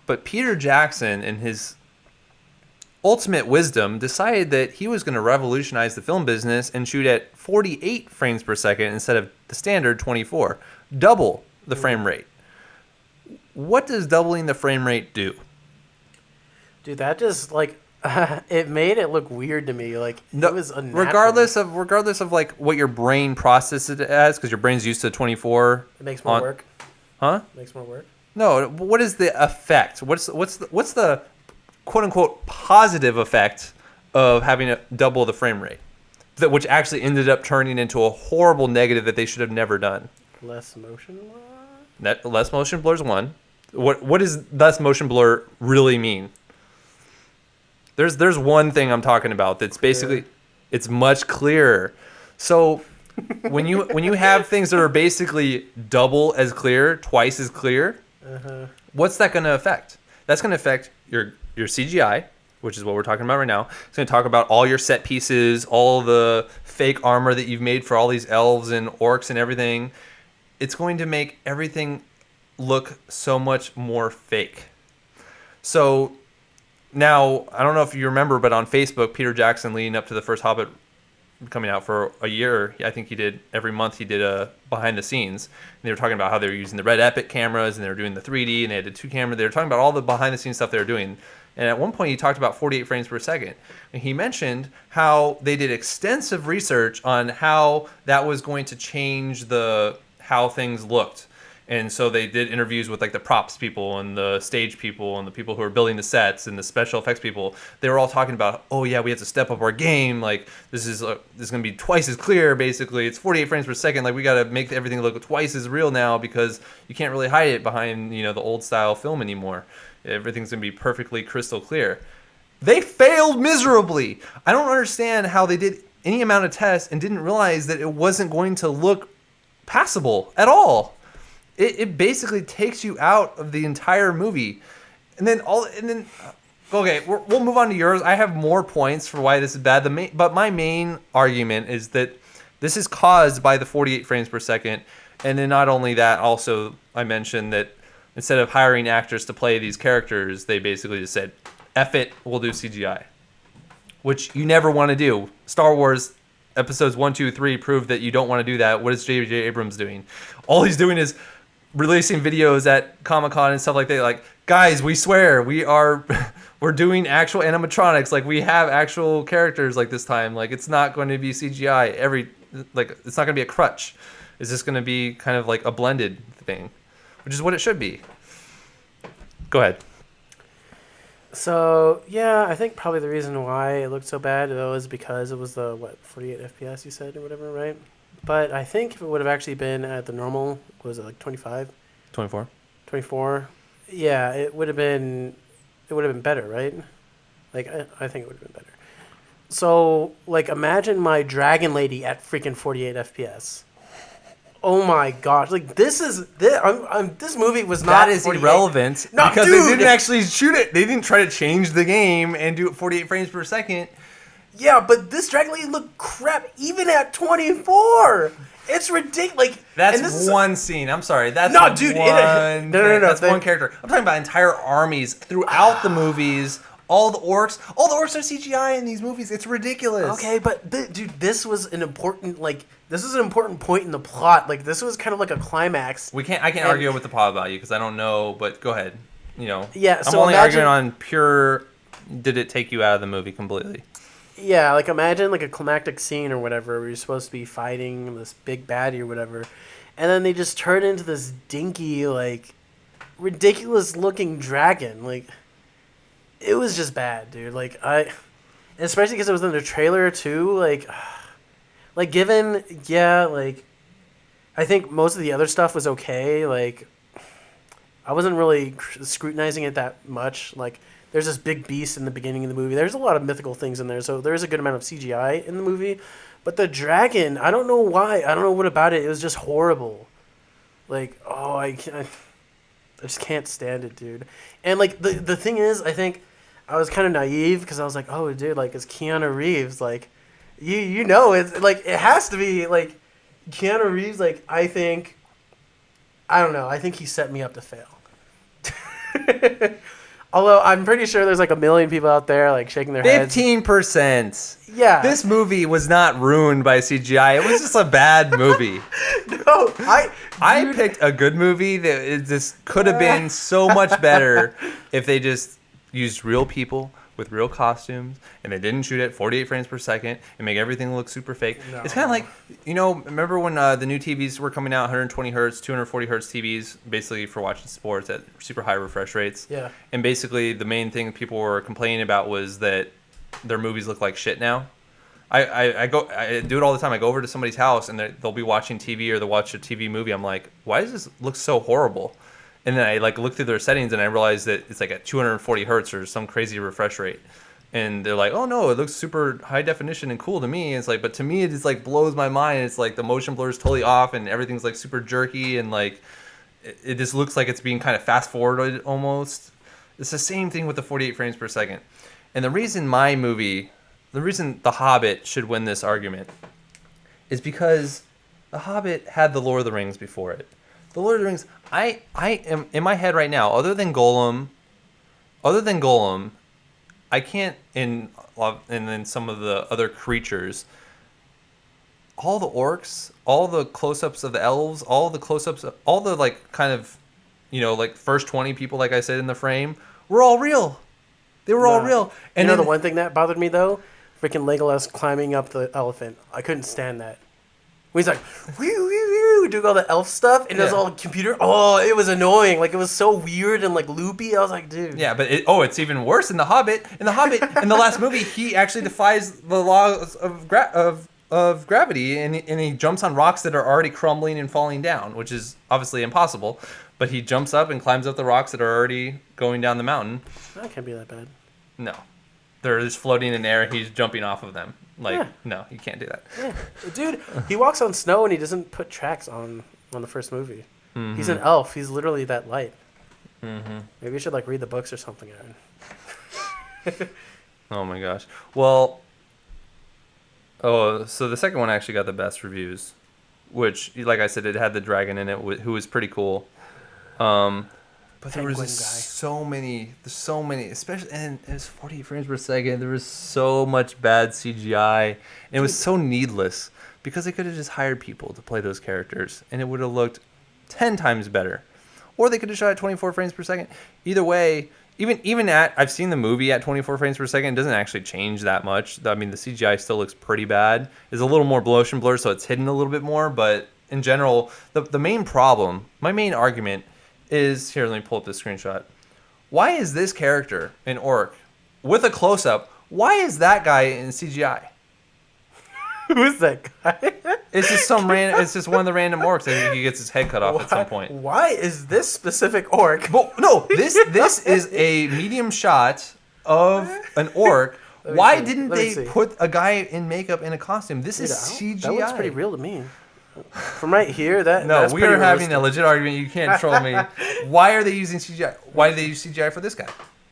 but Peter Jackson, in his ultimate wisdom, decided that he was going to revolutionize the film business and shoot at 48 frames per second instead of the standard 24. Double the frame rate. What does doubling the frame rate do? Dude, that just like it made it look weird to me. Like No, it was unnatural. regardless of like what your brain processes it as, because your brain's used to 24. It makes more work. Huh? Makes more work. No. What is the effect? What's the quote unquote positive effect of having to double the frame rate, which actually ended up turning into a horrible negative that they should have never done? Less motion blur. That less motion blur is one. What does less motion blur really mean? There's one thing I'm talking about that's basically it's much clearer. So when you have things that are basically double as clear, twice as clear, what's that going to affect? That's going to affect your CGI, which is what we're talking about right now. It's going to talk about all your set pieces, all the fake armor that you've made for all these elves and orcs and everything. It's going to make everything look so much more fake. So now, I don't know if you remember, but on Facebook, Peter Jackson, leading up to the first Hobbit coming out for a year, I think he did every month he did a behind the scenes. And they were talking about how they were using the Red Epic cameras and they were doing the 3D and they had the 2 camera. They were talking about all the behind the scenes stuff they were doing. And at one point, he talked about 48 frames per second. And he mentioned how they did extensive research on how that was going to change how things looked. And so they did interviews with like the props people and the stage people and the people who are building the sets and the special effects people. They were all talking about, oh yeah, we have to step up our game. Like this is going to be twice as clear. Basically, it's 48 frames per second. Like we got to make everything look twice as real now because you can't really hide it behind the old style film anymore. Everything's going to be perfectly crystal clear. They failed miserably. I don't understand how they did any amount of tests and didn't realize that it wasn't going to look passable at all. It basically takes you out of the entire movie, okay, we'll move on to yours. I have more points for why this is bad. But my main argument is that this is caused by the 48 frames per second, and then not only that, also I mentioned that instead of hiring actors to play these characters, they basically just said, "F it, we'll do CGI," which you never want to do. Star Wars episodes 1, 2, 3 proved that you don't want to do that. What is J.J. Abrams doing? All he's doing is releasing videos at Comic-Con and stuff like that. Like, guys, we swear we're doing actual animatronics. Like, we have actual characters like this time. Like, it's not going to be CGI. It's not going to be a crutch. It's just going to be kind of like a blended thing, which is what it should be. Go ahead. So, yeah, I think probably the reason why it looked so bad, though, is because it was the, 48 FPS you said or whatever, right? But I think if it would have actually been at the normal, was it like 25? 24. 24? Yeah, it would have been better, right? Like, I think it would have been better. So, like, imagine my Dragon Lady at freaking 48 FPS. Oh my gosh! Like this movie was not. That is 48. irrelevant No, because dude. they didn't actually shoot it. They didn't try to change the game and do it 48 frames per second. Yeah, but this Dragon Lady looked crap even at 24. It's ridiculous. Like that's one scene. I'm sorry. That's no, dude. No. That's one character. I'm talking about entire armies throughout the movies. All the orcs are CGI in these movies. It's ridiculous. Okay, but dude, this was an important point in the plot. Like this was kind of like a climax. I can't argue with the plot about you because I don't know. But go ahead. Yeah. I'm only arguing on pure. Did it take you out of the movie completely? Yeah, like imagine like a climactic scene or whatever where you're supposed to be fighting this big baddie or whatever, and then they just turn into this dinky, like, ridiculous looking dragon. Like, it was just bad, dude. Like especially because it was in the trailer too. Like I think most of the other stuff was okay. Like, I wasn't really scrutinizing it that much. Like, there's this big beast in the beginning of the movie. There's a lot of mythical things in there, so there is a good amount of CGI in the movie. But the dragon, I don't know why. I don't know what about it. It was just horrible. Like, oh, I just can't stand it, dude. And like the thing is, I think I was kind of naive because I was like, oh, dude, like it's Keanu Reeves. Like, you know, it's like it has to be like Keanu Reeves. Like, I don't know. I think he set me up to fail. Although I'm pretty sure there's like a million people out there like shaking their heads. 15%. Yeah. This movie was not ruined by CGI. It was just a bad movie. No, I picked a good movie that it just could have been so much better if they just used real people with real costumes and they didn't shoot at 48 frames per second and make everything look super fake. No. It's kind of like, remember when the new TVs were coming out, 120 hertz, 240 hertz TVs, basically for watching sports at super high refresh rates. Yeah. And basically the main thing people were complaining about was that their movies look like shit now. I do it all the time. I go over to somebody's house and they'll be watching TV or they'll watch a TV movie. I'm like, why does this look so horrible? And then I like look through their settings and I realize that it's like at 240 hertz or some crazy refresh rate. And they're like, oh no, it looks super high definition and cool to me. And it's like, but to me, it just like blows my mind. It's like the motion blur is totally off and everything's like super jerky and like it just looks like it's being kind of fast forwarded almost. It's the same thing with the 48 frames per second. And the reason The Hobbit should win this argument is because The Hobbit had The Lord of the Rings before it. The Lord of the Rings, I am in my head right now, other than Gollum, I can't, and then some of the other creatures, all the orcs, all the close-ups of the elves, all the like kind of, like first 20 people, like I said in the frame, were all real. They were all real. And the one thing that bothered me though, freaking Legolas climbing up the elephant. I couldn't stand that. When he's like, woo, woo, woo, doing all the elf stuff, and it was all computer. Oh, it was annoying. Like, it was so weird and, like, loopy. I was like, dude. Yeah, but it's even worse in The Hobbit. In The last movie, he actually defies the laws of gravity, and he jumps on rocks that are already crumbling and falling down, which is obviously impossible. But he jumps up and climbs up the rocks that are already going down the mountain. That can't be that bad. No. They're just floating in the air, and he's jumping off of them. No, you can't do that. Yeah. Dude, he walks on snow and he doesn't put tracks on the first movie. Mm-hmm. He's an elf. He's literally that light. Mm-hmm. Maybe you should like read the books or something, Aaron. Oh my gosh. Well, so the second one actually got the best reviews, which, like I said, it had the dragon in it, who was pretty cool. But there was so many, especially, and it was 48 frames per second. There was so much bad CGI, and it was so needless because they could have just hired people to play those characters, and it would have looked 10 times better. Or they could have shot at 24 frames per second. Either way, even I've seen the movie at 24 frames per second. It doesn't actually change that much. I mean, the CGI still looks pretty bad. It's a little more motion blur, so it's hidden a little bit more. But in general, the main problem, my main argument is, here, let me pull up this screenshot. Why is this character an orc with a close-up? Why is that guy in CGI? Who's that guy? It's just it's just one of the random orcs that he gets his head cut off at some point. Why is this specific orc? Well, no, this is a medium shot of an orc. Why didn't they put a guy in makeup in a costume? This is CGI. That looks pretty real to me. From right here, that's we are having a legit argument. You can't troll me. Why are they using CGI? Why did they use CGI for this guy?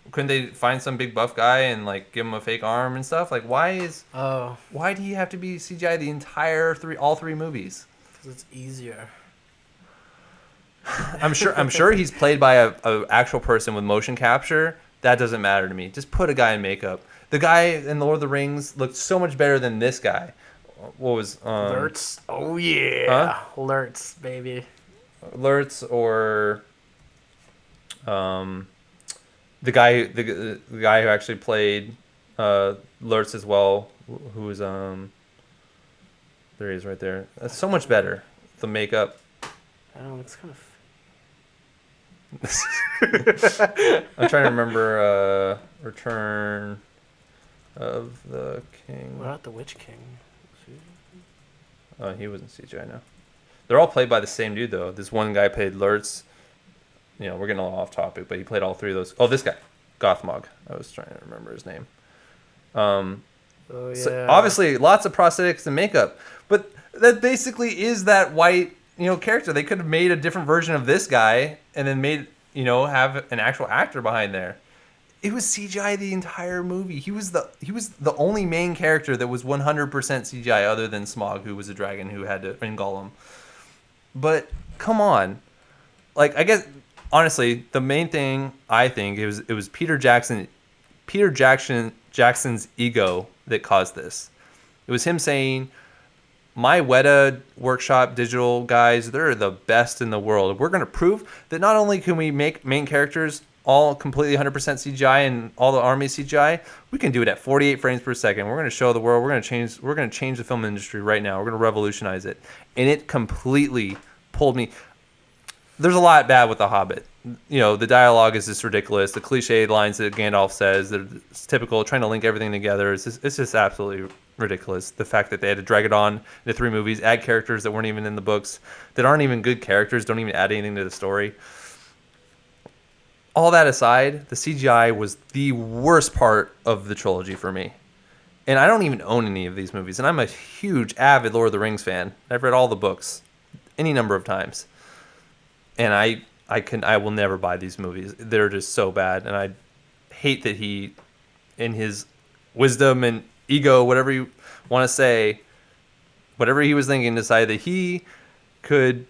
Couldn't they find some big buff guy and like give him a fake arm and stuff? Like, why do you have to be CGI the entire all three movies? Because it's easier. I'm sure he's played by a actual person with motion capture. That doesn't matter to me. Just put a guy in makeup. The guy in Lord of the Rings looked so much better than this guy. What was Lurtz? Oh yeah, huh? Lurtz, baby. Lurtz or the guy who actually played Lurtz as well, who was there he is right there. That's so much better. The makeup. I don't know, it's kind of. I'm trying to remember Return of the King. What about the Witch King? He wasn't CGI now. They're all played by the same dude though. This one guy played Lurtz. We're getting a little off topic, but he played all three of those. Oh, this guy, Gothmog. I was trying to remember his name. Oh, yeah. So obviously, lots of prosthetics and makeup, but that basically is that white, character. They could have made a different version of this guy and then made, have an actual actor behind there. It was CGI the entire movie. He was the only main character that was 100% CGI, other than Smaug, who was a dragon who had to and Gollum. But come on, like I guess honestly, the main thing I think it was Peter Jackson's ego that caused this. It was him saying, my Weta Workshop digital guys, they're the best in the world. We're going to prove that not only can we make main characters all completely 100% CGI and all the army CGI, we can do it at 48 frames per second. We're going to show the world. We're going to change the film industry right now. We're going to revolutionize it. And it completely pulled me. There's a lot bad with The Hobbit. The dialogue is just ridiculous. The cliched lines that Gandalf says, it's typical, trying to link everything together. It's just absolutely ridiculous. The fact that they had to drag it on into 3 movies, add characters that weren't even in the books, that aren't even good characters, don't even add anything to the story. All that aside, the CGI was the worst part of the trilogy for me. And I don't even own any of these movies. And I'm a huge, avid Lord of the Rings fan. I've read all the books any number of times. And I will never buy these movies. They're just so bad. And I hate that he, in his wisdom and ego, whatever you want to say, whatever he was thinking, decided that he could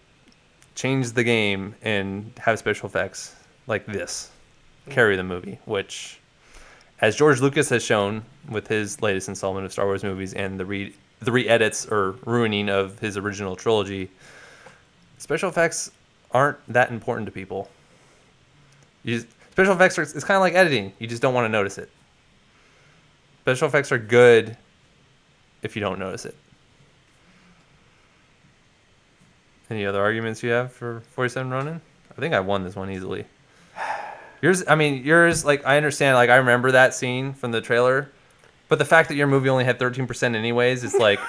change the game and have special effects like this carry the movie, which, as George Lucas has shown with his latest installment of Star Wars movies and the re-edits or ruining of his original trilogy, special effects aren't that important to people. Special effects it's kind of like editing. You just don't want to notice it. Special effects are good if you don't notice it. Any other arguments you have for 47 Ronin? I think I won this one easily. Yours, like, I understand, like, I remember that scene from the trailer, but the fact that your movie only had 13% anyways, it's like,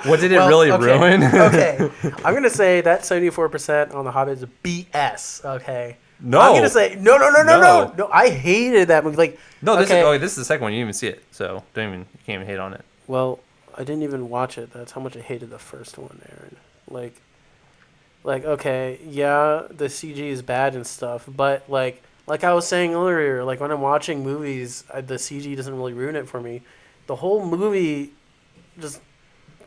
what did it really ruin? Okay. I'm going to say that 74% on The Hobbit is BS, okay? No. I'm going to say, no, I hated that movie. Like, no, this okay. is the second one. You didn't even see it, so you can't even hate on it. Well, I didn't even watch it. That's how much I hated the first one, Aaron. Like, okay, yeah, the CG is bad and stuff, but, like I was saying earlier, like, when I'm watching movies, the CG doesn't really ruin it for me. The whole movie, just,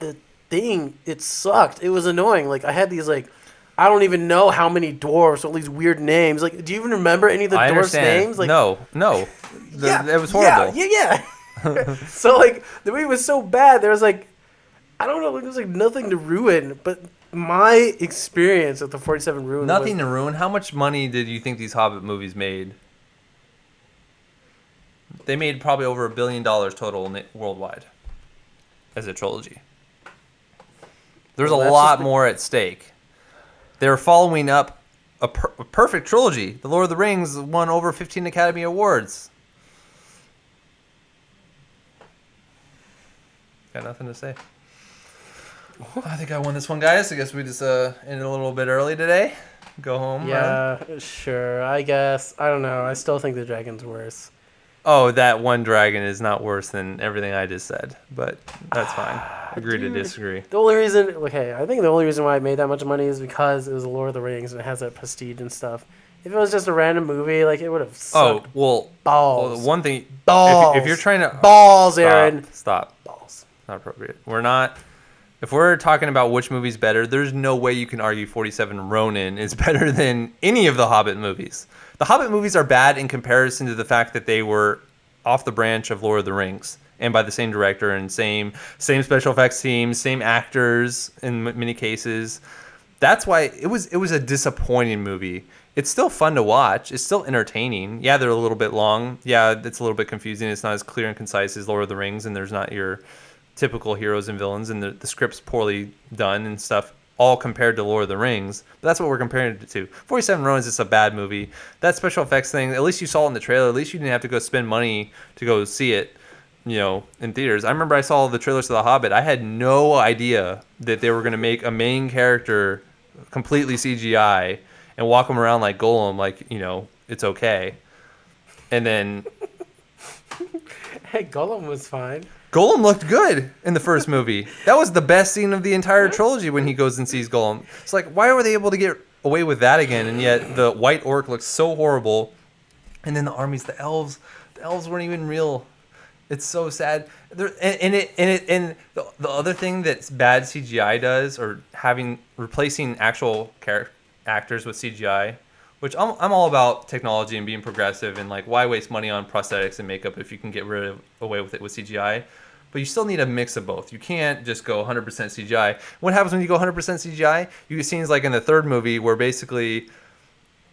it sucked. It was annoying. Like, I had these, like, I don't even know how many dwarves, all these weird names. Like, do you even remember any of the dwarves' names? Like, no. It was horrible. Yeah. So, like, the movie was so bad, there was, like, I don't know, there was, like, nothing to ruin, but my experience with the 47 Ruin. Nothing to ruin. How much money did you think these Hobbit movies made? They made probably over $1 billion total worldwide as a trilogy. There's a lot more at stake. They're following up a perfect trilogy. The Lord of the Rings won over 15 Academy Awards. Got nothing to say. I think I won this one, guys. I guess we just ended a little bit early today. Go home. Yeah, sure. I guess. I don't know. I still think the dragon's worse. Oh, that one dragon is not worse than everything I just said, but that's fine. Agree to disagree. The only reason, I think the only reason why it made that much money is because it was the Lord of the Rings and it has that prestige and stuff. If it was just a random movie, like, it would have sucked. Oh, well, balls. Well, one thing, balls. If you're trying to balls, Aaron. Stop. Balls. Not appropriate. We're not. If we're talking about which movie's better, there's no way you can argue 47 Ronin is better than any of the Hobbit movies. The Hobbit movies are bad in comparison to the fact that they were off the branch of Lord of the Rings and by the same director and same special effects team, same actors in many cases. That's why it was a disappointing movie. It's still fun to watch. It's still entertaining. Yeah, they're a little bit long. Yeah, it's a little bit confusing. It's not as clear and concise as Lord of the Rings, and there's not your typical heroes and villains, and the script's poorly done and stuff, all compared to Lord of the Rings. But that's what we're comparing it to. 47 Ronin is just a bad movie. That special effects thing, at least you saw it in the trailer. At least you didn't have to go spend money to go see it, in theaters. I remember I saw the trailers to The Hobbit. I had no idea that they were going to make a main character completely CGI and walk him around like Gollum, like, it's okay. And then... Hey, Gollum was fine. Gollum looked good in the first movie. That was the best scene of the entire trilogy when he goes and sees Gollum. It's like, why were they able to get away with that again? And yet the white orc looks so horrible. And then the armies, the elves weren't even real. It's so sad. And the other thing that's bad CGI does, or replacing actual actors with CGI, which I'm all about technology and being progressive and like, why waste money on prosthetics and makeup if you can get away with it with CGI? But you still need a mix of both. You can't just go 100% CGI. What happens when you go 100% CGI? You get scenes like in the third movie where basically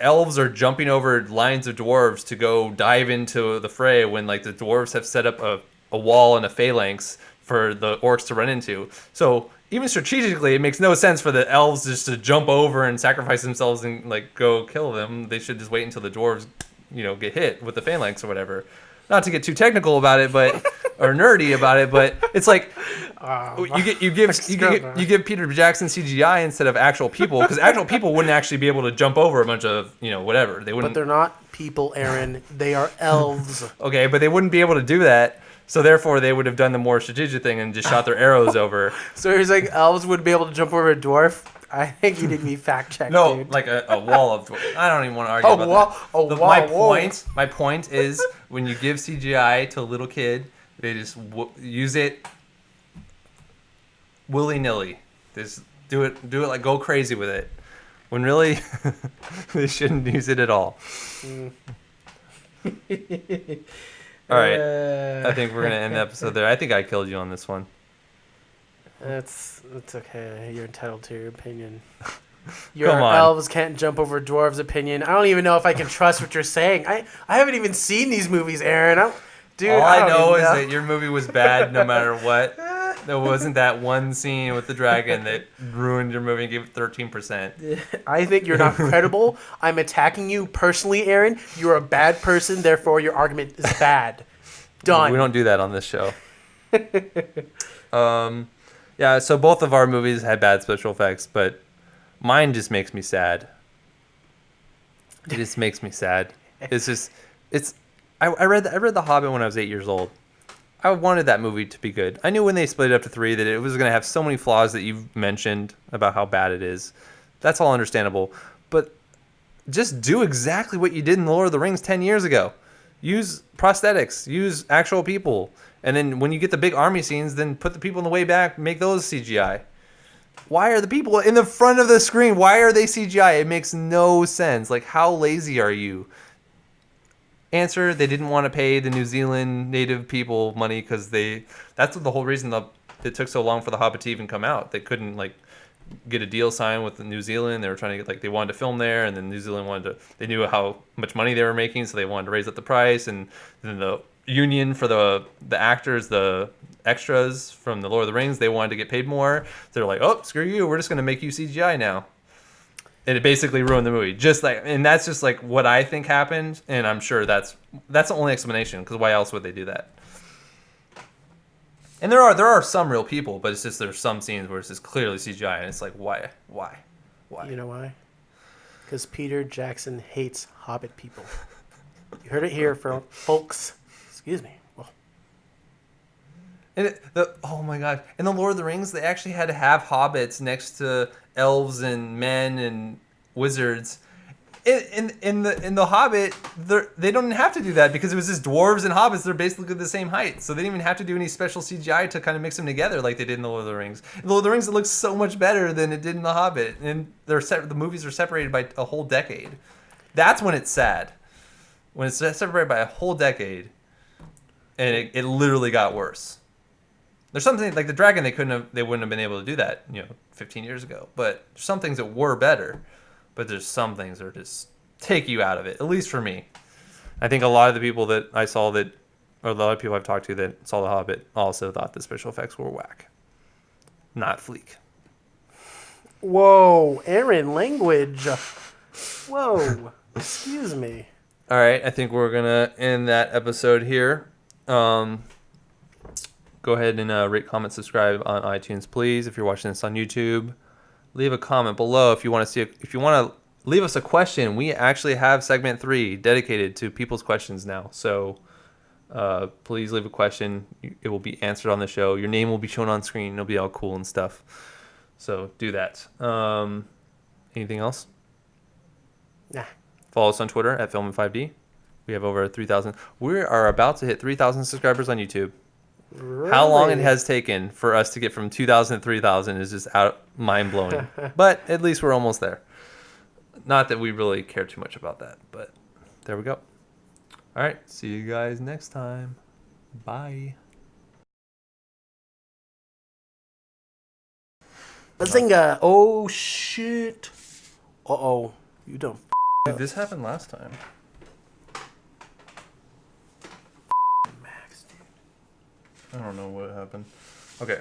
elves are jumping over lines of dwarves to go dive into the fray when like the dwarves have set up a wall and a phalanx for the orcs to run into. So even strategically, it makes no sense for the elves just to jump over and sacrifice themselves and like go kill them. They should just wait until the dwarves, get hit with the phalanx or whatever. Not to get too technical about it, but or nerdy about it, but it's like you give Peter Jackson CGI instead of actual people, because actual people wouldn't actually be able to jump over a bunch of whatever. They wouldn't. But they're not people, Aaron. They are elves. Okay, but they wouldn't be able to do that. So therefore, they would have done the more strategic thing and just shot their arrows over. So he's like, elves would be able to jump over a dwarf. I think you need to be fact checked. No, dude. like a wall of dwarf. I don't even want to argue about that. My point is, when you give CGI to a little kid, they just use it willy nilly. Just do it like go crazy with it. When really, they shouldn't use it at all. All right, I think we're gonna end the episode there. I think I killed you on this one. That's okay. You're entitled to your opinion. Your elves can't jump over dwarves' opinion. I don't even know if I can trust what you're saying. I haven't even seen these movies, Aaron. All I know is that your movie was bad no matter what. There wasn't that one scene with the dragon that ruined your movie and gave it 13%. I think you're not credible. I'm attacking you personally, Aaron. You're a bad person, therefore your argument is bad. Done. We don't do that on this show. Yeah, so both of our movies had bad special effects, but mine just makes me sad. It just makes me sad. I read The Hobbit when I was 8 years old. I wanted that movie to be good. I knew when they split it up to 3 that it was going to have so many flaws that you've mentioned about how bad it is. That's all understandable. But just do exactly what you did in The Lord of the Rings 10 years ago. Use prosthetics. Use actual people. And then when you get the big army scenes, then put the people in the way back, make those CGI. Why are the people in the front of the screen? Why are they CGI? It makes no sense. Like, how lazy are you? Answer, they didn't want to pay the New Zealand native people money because that's the whole reason it took so long for The Hobbit to even come out. They couldn't get a deal signed with New Zealand. They were trying to get they wanted to film there, and then New Zealand they knew how much money they were making, so they wanted to raise up the price. And then the union for the actors, the extras from The Lord of the Rings, they wanted to get paid more. So they're like, oh, screw you, we're just going to make you CGI now. And it basically ruined the movie. And that's just what I think happened, and I'm sure that's the only explanation, because why else would they do that? And there are some real people, but it's just there's some scenes where it's just clearly CGI, and it's like, why? You know why? Because Peter Jackson hates Hobbit people. You heard it here, folks. Excuse me. Well. And oh my god! In The Lord of the Rings, they actually had to have hobbits next to elves and men and wizards. In the Hobbit, they don't have to do that because it was just dwarves and hobbits. They're basically the same height, so they didn't even have to do any special CGI to kind of mix them together like they did in The Lord of the Rings. In The Lord of the Rings, it looks so much better than it did in The Hobbit, and the movies are separated by a whole decade. That's when it's sad. When it's separated by a whole decade, and it literally got worse. There's something like the dragon they wouldn't have been able to do that 15 years ago. But there's some things that were better, but there's some things that just take you out of it. At least for me, I think a lot of the people that I saw or a lot of people I've talked to that saw The Hobbit also thought the special effects were whack, not fleek. Whoa, Aaron, language. Whoa, excuse me. All right, I think we're gonna end that episode here. Go ahead and rate, comment, subscribe on iTunes, please. If you're watching this on YouTube, leave a comment below if you want to leave us a question. We actually have segment 3 dedicated to people's questions now. So please leave a question. It will be answered on the show. Your name will be shown on screen. It'll be all cool and stuff. So do that. Anything else? Nah. Follow us on Twitter at Fi5D. We have over 3,000. We are about to hit 3,000 subscribers on YouTube. Really? How long it has taken for us to get from 2,000 to 3,000 is just mind blowing. But at least we're almost there. Not that we really care too much about that, but there we go. All right. See you guys next time. Bye. Bazinga! Oh shit! Uh-oh. You done Dude, this happened last time. Max, dude. I don't know what happened. Okay.